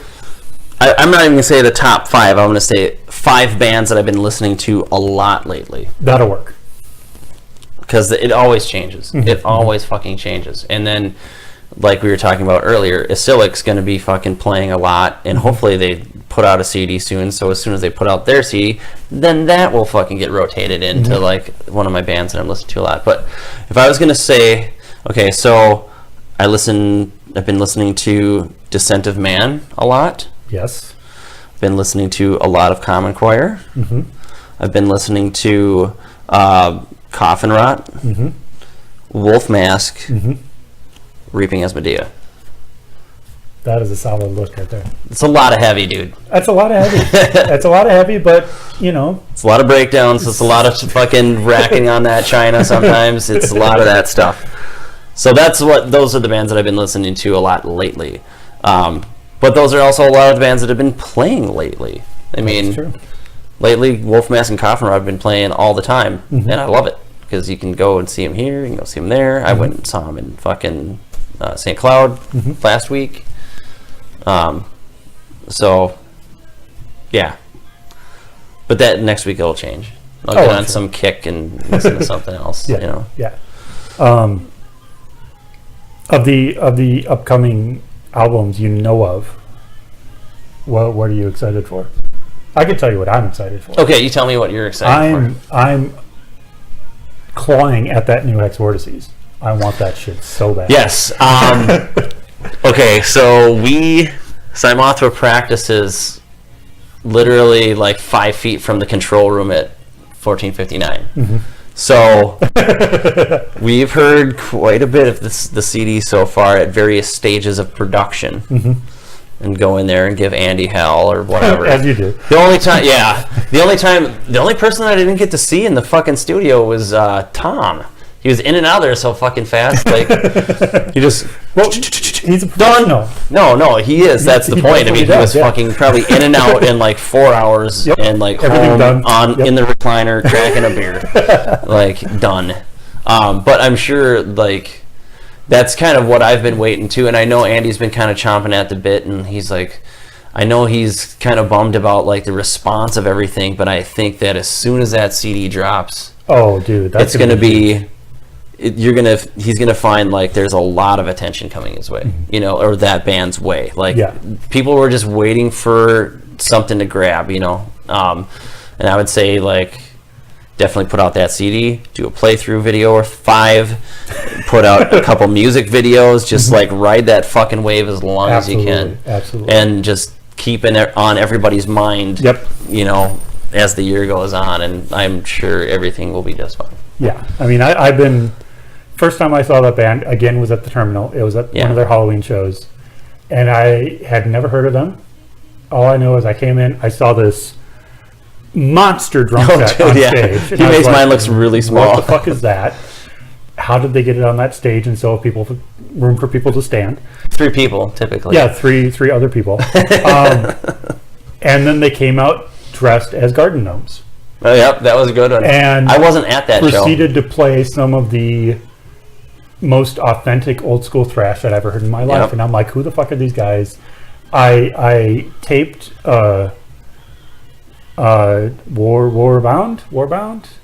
I'm not even going to say the top 5. I'm going to say 5 bands that I've been listening to a lot lately. That'll work. Because it always changes. It always fucking changes. And then, like we were talking about earlier, Isilic's going to be fucking playing a lot, and hopefully they put out a CD soon, so as soon as they put out their CD, then that will fucking get rotated into like one of my bands that I'm listening to a lot. But if I was going to say, okay, so I've been listening to Descent of Man a lot. Yes. Been listening to a lot of Common Choir. I've been listening to Coffin Rot, Wolf Mask, Reaping as Medea. That is a solid list right there. It's a lot of heavy, dude. That's a lot of heavy. That's a lot of heavy, but, you know. It's a lot of breakdowns. It's a lot of fucking racking on that China sometimes. It's a lot of that stuff. So those are the bands that I've been listening to a lot lately. But those are also a lot of the bands that have been playing lately. I mean, lately, Wolf Mask and Coffin Rod have been playing all the time, and I love it, because you can go and see them here, you can go see them there. I went and saw them in fucking St. Cloud last week. So, yeah. But that next week it'll change. I'll get on some kick and listen to something else. Yeah, you know. Yeah. Of the upcoming albums you know of, what are you excited for? I can tell you what I'm excited for. Okay, you tell me what you're excited for. I'm clawing at that new Hex Vortices. I want that shit so bad. Yes. Okay, so Cymothoa practices literally like 5 feet from the control room at 1459. So we've heard quite a bit of the CD so far at various stages of production. and go in there and give Andy hell or whatever. As you do. The only person that I didn't get to see in the fucking studio was Tom. He was in and out of there so fucking fast. Like, he just... Well, he's a professional. No, he is. That's the point. I mean, he was fucking probably in and out in like 4 hours and like Everything home done. in the recliner, cracking a beer. Like, done. But I'm sure, like, that's kind of what I've been waiting to. And I know Andy's been kind of chomping at the bit, and he's like... I know he's kind of bummed about, like, the response of everything, but I think that as soon as that CD drops... Oh, dude. That's going to be... he's gonna find like there's a lot of attention coming his way, you know, or that band's way. Like people were just waiting for something to grab, you know. And I would say like definitely put out that CD, do a playthrough video or 5, put out a couple music videos, just like ride that fucking wave as long as you can, and just keep it on everybody's mind. You know, as the year goes on, and I'm sure everything will be just fine. Yeah, I mean, I've been. First time I saw that band, again, was at the Terminal. It was at one of their Halloween shows. And I had never heard of them. All I know is I came in, I saw this monster drum set on stage. He makes mine looks really small. What the fuck is that? How did they get it on that stage and so room for people to stand? 3 people, typically. Yeah, three other people. And then they came out dressed as garden gnomes. Oh, yep, that was a good one. And I wasn't at that show. Proceeded to play some of the most authentic old school thrash that I've ever heard in my life, and I'm like, who the fuck are these guys? I taped Warbound.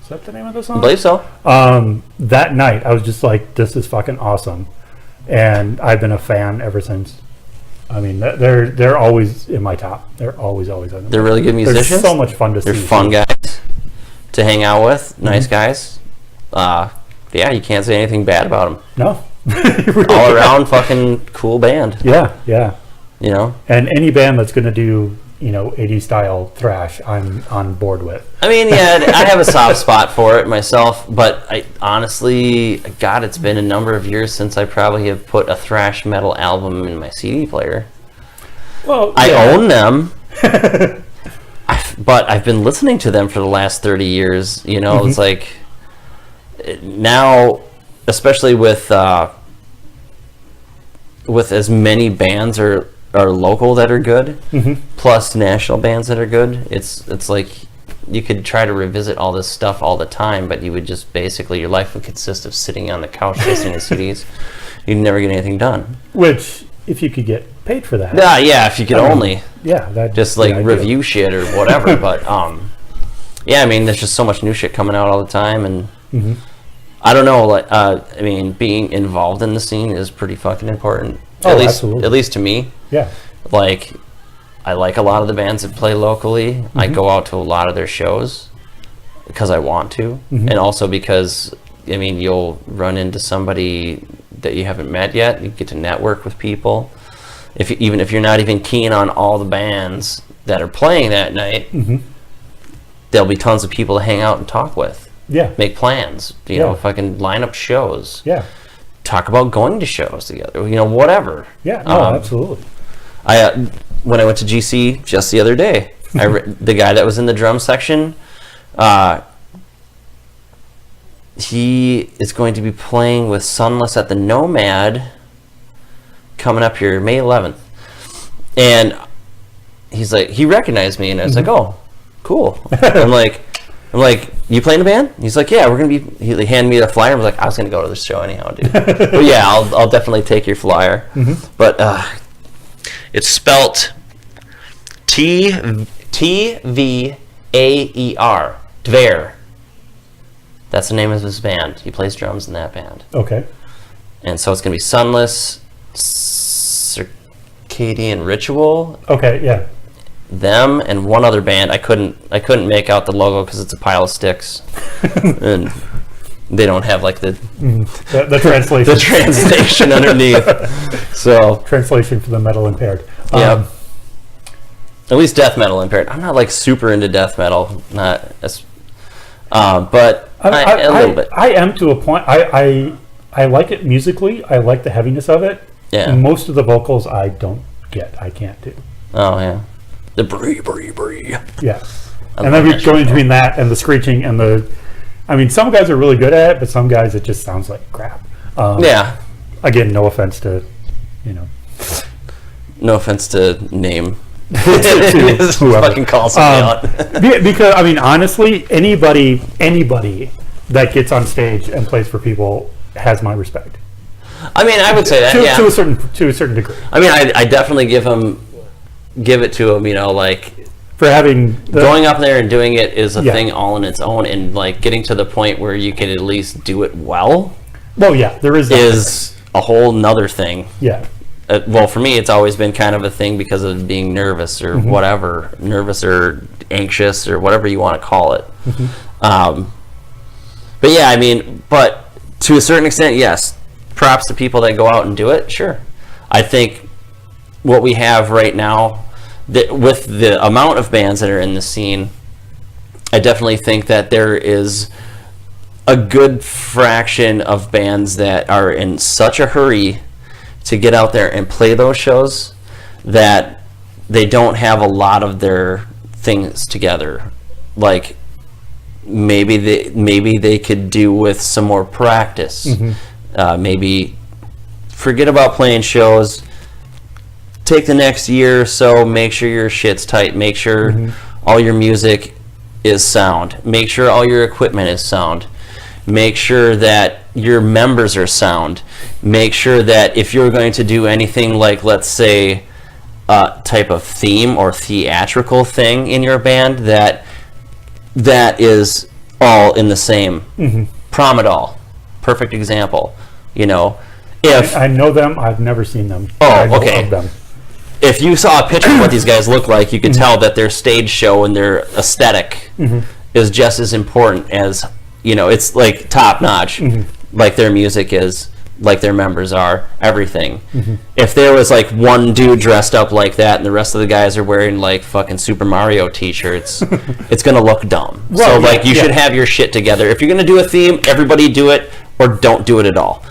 Is that the name of the song? I believe so. That night, I was just like, this is fucking awesome, and I've been a fan ever since. I mean, they're always in my top. They're always on. They're really good musicians. They're so much fun to see. They're fun guys to hang out with. Nice guys. Yeah, you can't say anything bad about them. No. All around fucking cool band. Yeah. You know? And any band that's going to do, you know, 80s style thrash, I'm on board with. I mean, yeah, I have a soft spot for it myself, but I honestly, God, it's been a number of years since I probably have put a thrash metal album in my CD player. Well, I own them. But I've been listening to them for the last 30 years, you know, it's like... Now, especially with as many bands are local that are good, plus national bands that are good, it's like you could try to revisit all this stuff all the time, but you would just basically your life would consist of sitting on the couch listening to CDs. You'd never get anything done. Which, if you could get paid for that, yeah, if you could only, that just like review shit or whatever. But yeah, I mean, there's just so much new shit coming out all the time, and. I don't know. Like, I mean, being involved in the scene is pretty fucking important. At least to me. Yeah. Like, I like a lot of the bands that play locally. I go out to a lot of their shows because I want to, and also because I mean, you'll run into somebody that you haven't met yet. You get to network with people. Even if you're not even keen on all the bands that are playing that night, there'll be tons of people to hang out and talk with. Yeah. Make plans, you know, fucking line up shows. Yeah. Talk about going to shows together, you know, whatever. Yeah, no, absolutely. When I went to GC just the other day, the guy that was in the drum section, he is going to be playing with Sunless at the Nomad coming up here May 11th. And he's like, he recognized me, and I was like, oh, cool. I'm like, you playing a band? He's like, yeah, we're gonna be. He handed me the flyer. I was like, I was gonna go to this show anyhow, dude. But yeah, I'll definitely take your flyer. But it's spelt Tvaer. Tvaer. That's the name of his band. He plays drums in that band. Okay. And so it's gonna be Sunless, Circadian Ritual. Okay. Yeah. Them and one other band. I couldn't make out the logo because it's a pile of sticks, and they don't have like the translation. The translation underneath. So translation for the metal impaired. Yeah. At least death metal impaired. I'm not like super into death metal. Not as, but a little bit. I am to a point. I like it musically. I like the heaviness of it. Yeah. Most of the vocals I don't get, I can't do. Oh yeah, the brie. Yeah, and then you're going between that and the screeching and the. I mean, some guys are really good at it, but some guys it just sounds like crap. Yeah. Again, no offense to, No offense to name. to whoever. Fucking call somebody out. Because I mean, honestly, anybody that gets on stage and plays for people has my respect. I mean, I would say that to a certain degree. I mean, I definitely give it to him. Like for having going up there and doing it is a thing all on its own, and like getting to the point where you can at least do it well. Well, yeah, there is a whole nother thing. Yeah. Well, for me, it's always been kind of a thing because of being nervous or whatever, nervous or anxious or whatever you want to call it. But yeah, I mean, but to a certain extent, yes, props to people that go out and do it. Sure. I think what we have right now, with the amount of bands that are in the scene, I definitely think that there is a good fraction of bands that are in such a hurry to get out there and play those shows that they don't have a lot of their things together. Like maybe they could do with some more practice. Maybe forget about playing shows. Take the next year or so, make sure your shit's tight, make sure all your music is sound, make sure all your equipment is sound, make sure that your members are sound, make sure that if you're going to do anything like, let's say, a type of theme or theatrical thing in your band, that is all in the same. Promadol, perfect example. If I know them, I've never seen them. Oh, okay. Of them. If you saw a picture of what these guys look like, you could tell that their stage show and their aesthetic is just as important as, it's like top notch, like their music is, like their members are, everything. If there was like one dude dressed up like that and the rest of the guys are wearing like fucking Super Mario t-shirts, it's going to look dumb. Well, so you should have your shit together. If you're going to do a theme, everybody do it or don't do it at all.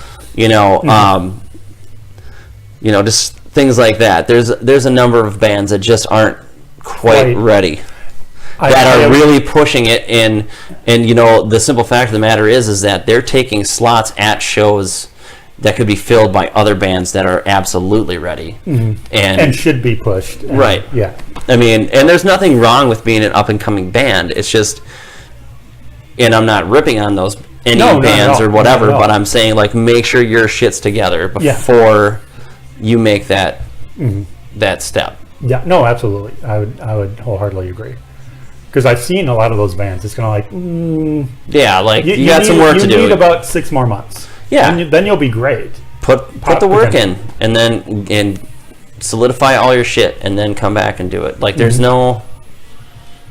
Just things like that. There's a number of bands that just aren't quite ready, that are really pushing it, and the simple fact of the matter is that they're taking slots at shows that could be filled by other bands that are absolutely ready and should be pushed. Right. Yeah. I mean, and there's nothing wrong with being an up and coming band. It's just, and I'm not ripping on those bands or whatever, but I'm saying make sure your shit's together before you make that step. Yeah, no, absolutely. I would wholeheartedly agree. Because I've seen a lot of those bands. It's kind of you got some work to do. You need about 6 more months. Yeah, and then you'll be great. Put the work in, and then solidify all your shit, and then come back and do it. There's no.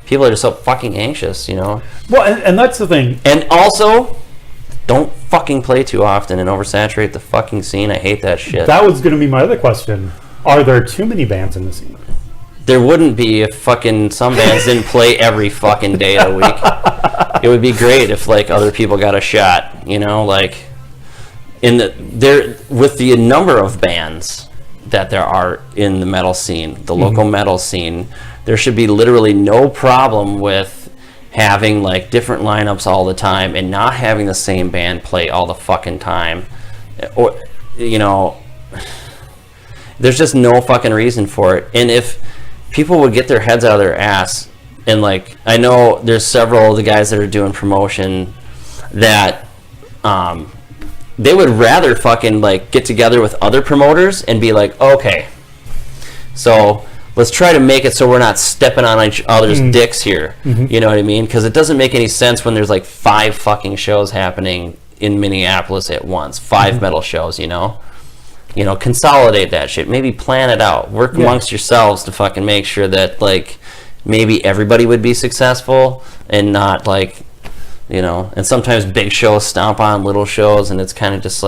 People are just so fucking anxious, Well, and that's the thing. And also, don't fucking play too often and oversaturate the fucking scene. I hate that shit. That was going to be my other question. Are there too many bands in the scene? There wouldn't be if fucking some bands didn't play every fucking day of the week. It would be great if other people got a shot, with the number of bands that there are in the metal scene, the local metal scene, there should be literally no problem with having different lineups all the time and not having the same band play all the fucking time. Or there's just no fucking reason for it. And if people would get their heads out of their ass, and I know there's several of the guys that are doing promotion that they would rather fucking get together with other promoters and be okay, so let's try to make it so we're not stepping on each other's dicks here. You know what I mean? Because it doesn't make any sense when there's 5 fucking shows happening in Minneapolis at once. 5 metal shows, consolidate that shit. Maybe plan it out. Work amongst yourselves to fucking make sure that maybe everybody would be successful and not and sometimes big shows stomp on little shows, and it's kind of just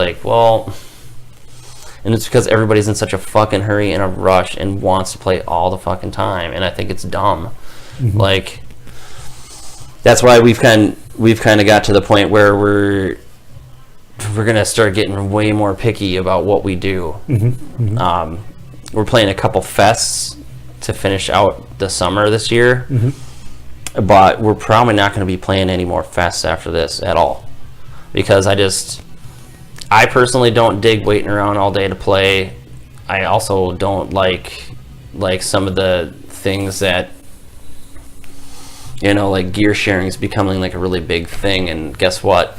and it's because everybody's in such a fucking hurry and a rush and wants to play all the fucking time, and I think it's dumb. That's why we've kind of got to the point where we're gonna start getting way more picky about what we do. we're playing a couple fests to finish out the summer this year. But we're probably not going to be playing any more fests after this at all, because I personally don't dig waiting around all day to play. I also don't like some of the things that, like gear sharing is becoming like a really big thing, and guess what?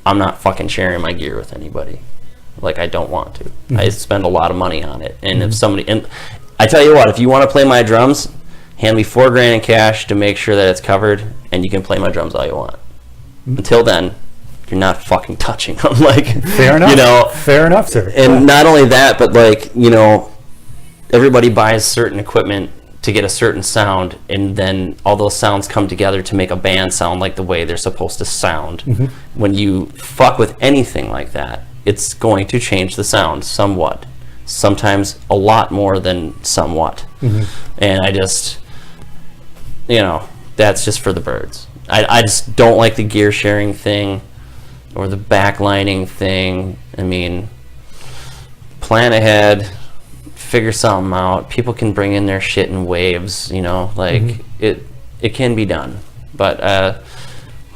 I'm not fucking sharing my gear with anybody. Like, I don't want to. I spend a lot of money on it, and if somebody, and I tell you what, if you want to play my drums, hand me $4,000 in cash to make sure that it's covered, and you can play my drums all you want. Until then, you're not fucking touching them. Like, fair enough. Fair enough, sir. And not only that, but like, everybody buys certain equipment to get a certain sound, and then all those sounds come together to make a band sound like the way they're supposed to sound. When you fuck with anything like that, it's going to change the sound somewhat. Sometimes a lot more than somewhat. And I just, that's just for the birds. I just don't like the gear sharing thing or the backlining thing. I mean, plan ahead, figure something out. People can bring in their shit in waves, it can be done. But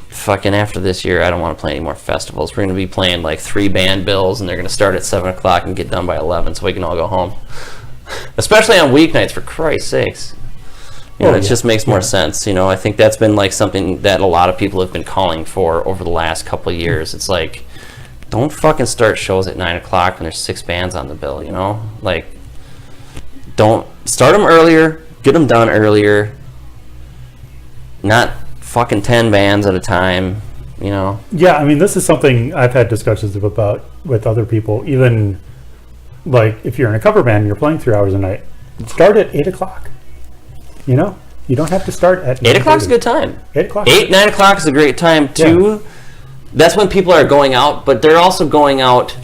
fucking after this year, I don't want to play any more festivals. We're going to be playing like 3 band bills, and they're going to start at 7 o'clock and get done by 11, so we can all go home. Especially on weeknights, for Christ's sakes. It just makes more sense. I think that's been like something that a lot of people have been calling for over the last couple of years. It's like, don't fucking start shows at 9 o'clock when there's 6 bands on the bill, Like, don't start them earlier, get them done earlier, not fucking 10 bands at a time, Yeah, I mean, this is something I've had discussions about with other people. Even like if you're in a cover band and you're playing 3 hours a night, start at 8 o'clock. You don't have to start at 8 o'clock's a good time. 8 o'clock. 9 o'clock is a great time too. Yeah. That's when people are going out, but they're also going out.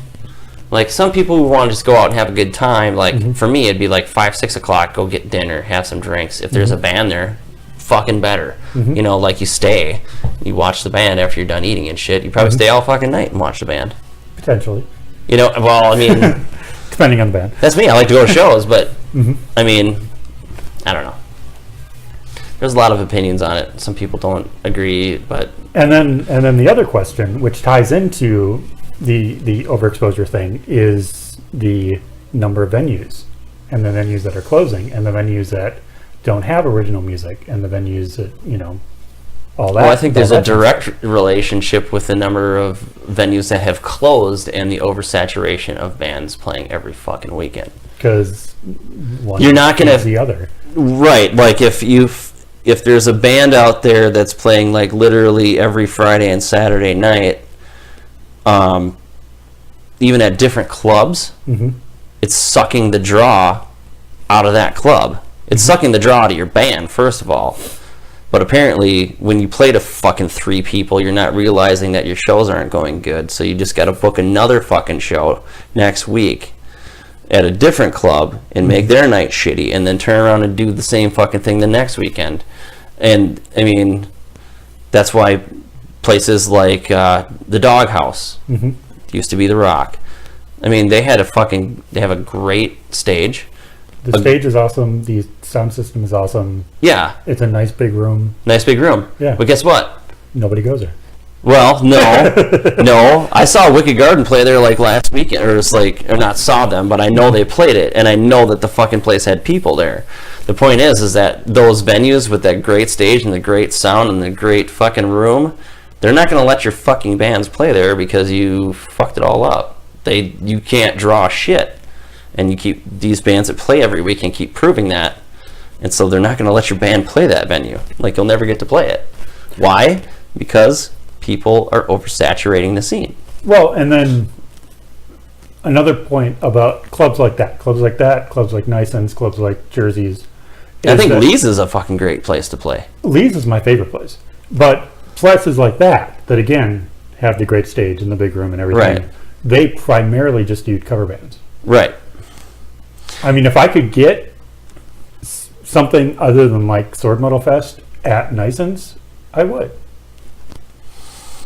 Like, some people who want to just go out and have a good time. Like, for me, it'd be like 5, 6 o'clock, go get dinner, have some drinks. If there's a band there, fucking better. Like, you stay, you watch the band after you're done eating and shit. You probably stay all fucking night and watch the band. Potentially. Well, I mean, depending on the band. That's me. I like to go to shows, but I mean, I don't know. There's a lot of opinions on it. Some people don't agree, but and then the other question, which ties into the overexposure thing, is the number of venues, and the venues that are closing, and the venues that don't have original music, and the venues that all that. Well, I think there's a direct relationship with the number of venues that have closed and the oversaturation of bands playing every fucking weekend. Because you're not going to the other, right? Like, if there's a band out there that's playing like literally every Friday and Saturday night, even at different clubs, it's sucking the draw out of that club. It's sucking the draw out of your band, first of all. But apparently, when you play to fucking 3 people, you're not realizing that your shows aren't going good. So you just got to book another fucking show next week at a different club and make their night shitty, and then turn around and do the same fucking thing the next weekend. And I mean, that's why places like the Doghouse used to be the Rock. I mean, they have a great stage. The stage is awesome. The sound system is awesome. Yeah. It's a nice big room. Nice big room. Yeah. But guess what? Nobody goes there. Well, no. I saw Wicked Garden play there like last weekend, or not saw them, but I know they played it, and I know that the fucking place had people there. The point is that those venues with that great stage and the great sound and the great fucking room, they're not going to let your fucking bands play there because you fucked it all up. You can't draw shit. And you keep these bands that play every week and keep proving that. And so they're not going to let your band play that venue. Like, you'll never get to play it. Why? Because people are oversaturating the scene. Well, and then another point about clubs like clubs like Nison's, clubs like Jersey's. I think Lee's is a fucking great place to play. Lee's is my favorite place. But places like that again have the great stage and the big room and everything, right, they primarily just do cover bands. Right. I mean, if I could get something other than like Sword Metal Fest at Nison's, I would.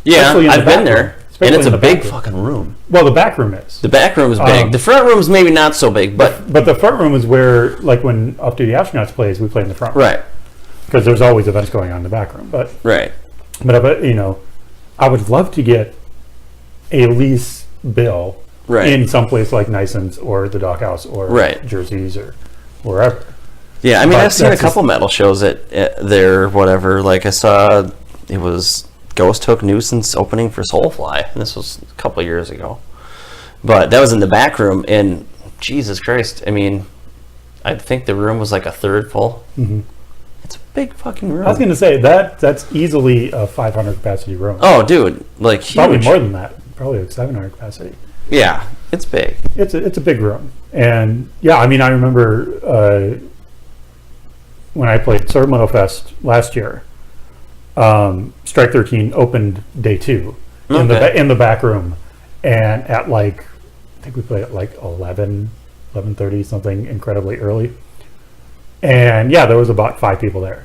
Yeah, I've been there. And it's in a the big back room. fucking room. Well, the back room is. The back room is big. The front room is maybe not so big, but But the front room is where, like, when Up to the Astronauts plays, we play in the front room. right, Because there's always events going on in the back room. But you know, I would love to get a lease bill Right. in some place like Nison's or the Doghouse or Right. Jersey's or wherever. Yeah, I mean, But I've seen a that's couple metal shows at there, whatever. Like I saw, it was Ghost Hook Nuisance opening for Soulfly, and this was a couple years ago. But that was in the back room, and Jesus Christ, I mean, I think the room was like a third full. Mm-hmm. It's a big fucking room. I was going to say that's easily a 500 capacity room. Oh, dude, like huge. Probably more than that. Probably like 700 capacity. Yeah, it's big. It's a big room, and yeah, I mean, I remember when I played Cymothoa Fest last year. Strike 13 opened day 2 in the back room, and at like, I think we played at like 11:30, something incredibly early, and yeah, there was about 5 people there.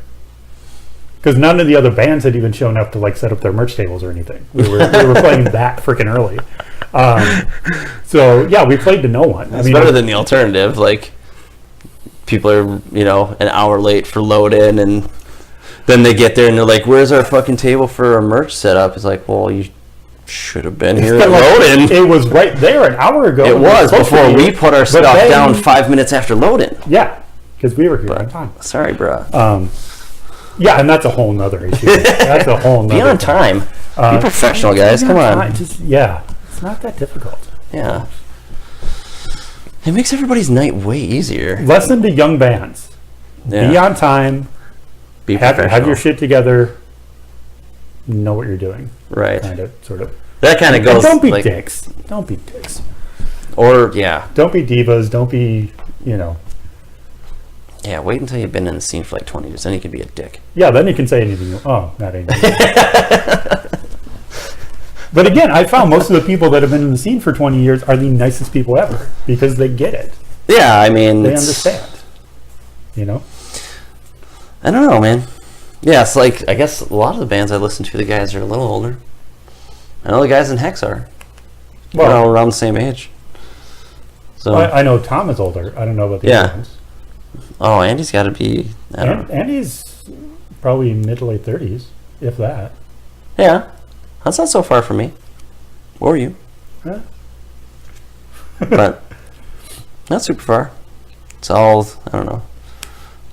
Because none of the other bands had even shown up to like set up their merch tables or anything. We were playing that freaking early. So yeah, we played to no one. It's better than the alternative. Like, people are, an hour late for load in, and then they get there and they're like, "Where's our fucking table for our merch setup?" It's like, well, you should have been here at load in. It was right there an hour ago. It was before we put our stuff down 5 minutes after load in. Yeah, because we were here on time. Sorry, bro. Yeah, and that's a whole nother issue. That's a whole nother Be on time. Be professional, guys. Come on. It's not that difficult. Yeah. It makes everybody's night way easier. Listen to young bands. Yeah. Be on time. Be professional. Have your shit together. Know what you're doing. Right. Kind of, sort of. That kind of goes. And don't be dicks. Don't be dicks. Or, yeah. Don't be divas. Don't be, Yeah, wait until you've been in the scene for like 20 years, then you can be a dick. Yeah, then you can say anything. Not anything. But again, I found most of the people that have been in the scene for 20 years are the nicest people ever because they get it. Yeah, I mean, they understand. I don't know, man. Yeah, it's like, I guess a lot of the bands I listen to, the guys are a little older. I know the guys in Hex are. Well, around the same age. So I know Tom is older. I don't know about the other ones. Oh, Andy's got to be. Andy's probably mid to late 30s, if that. Yeah, that's not so far from me, or you. Yeah. But not super far. It's all, I don't know.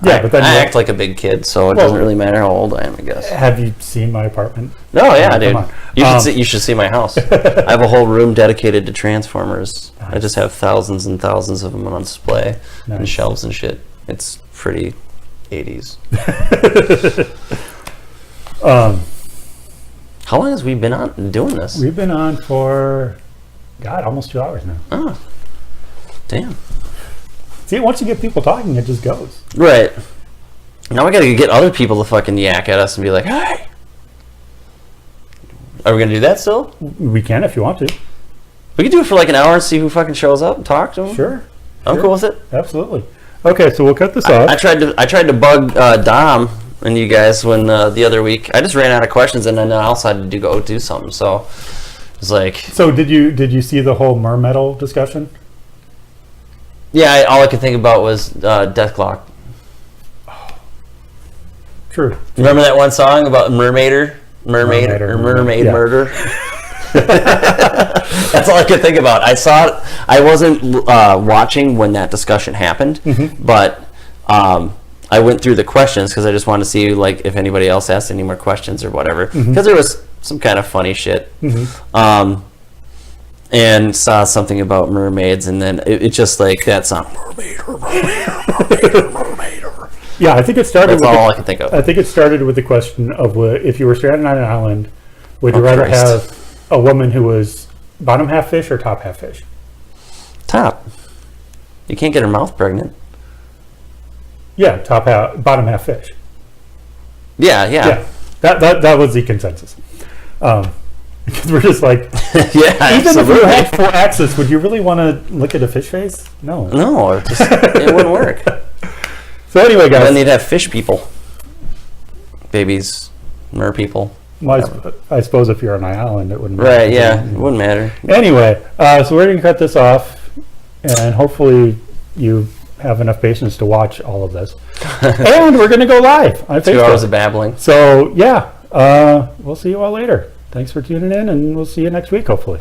Yeah, but then I act like a big kid, so it doesn't really matter how old I am, I guess. Have you seen my apartment? No, yeah, dude. You should see my house. I have a whole room dedicated to Transformers. Nice. I just have thousands and thousands of them on display and shelves and shit. It's pretty 80s. How long has we been on doing this? We've been on for, almost 2 hours now. Oh, damn. See, once you get people talking, it just goes. Right. Now we gotta get other people to fucking yak at us and be like, "Hey, are we gonna do that still?" We can if you want to. We can do it for like an hour and see who fucking shows up and talk to them. Sure. I'm cool with it. Absolutely. Okay, so we'll cut this off. I tried to bug Dom and you guys when the other week I just ran out of questions and then I also had to go do something. So it's like. So did you see the whole mermetal discussion? Yeah, all I could think about was Death Clock. True. Remember that one song about mermaid murder? That's all I could think about. I saw it. I wasn't watching when that discussion happened, but I went through the questions because I just wanted to see like if anybody else asked any more questions or whatever. Because there was some kind of funny shit. And saw something about mermaids, and then it just like that song. Mermaid. Yeah, I think it started. That's all I can think of. I think it started with the question of if you were stranded on an island, would you rather have a woman who was bottom half fish or top half fish? Top. You can't get her mouth pregnant. Yeah, bottom half fish. Yeah. That was the consensus. Because we're just like, yeah, even if you had 4 axes, would you really want to look at a fish face? No, it wouldn't work. So anyway, guys, then they'd have fish people, babies, mer people. Well, I suppose if you're on an island, it wouldn't Right, yeah, it wouldn't matter. Anyway, so we're going to cut this off, and hopefully you have enough patience to watch all of this. And we're going to go live on 2 hours Facebook. of babbling. So, yeah, we'll see you all later. Thanks for tuning in, and we'll see you next week, hopefully.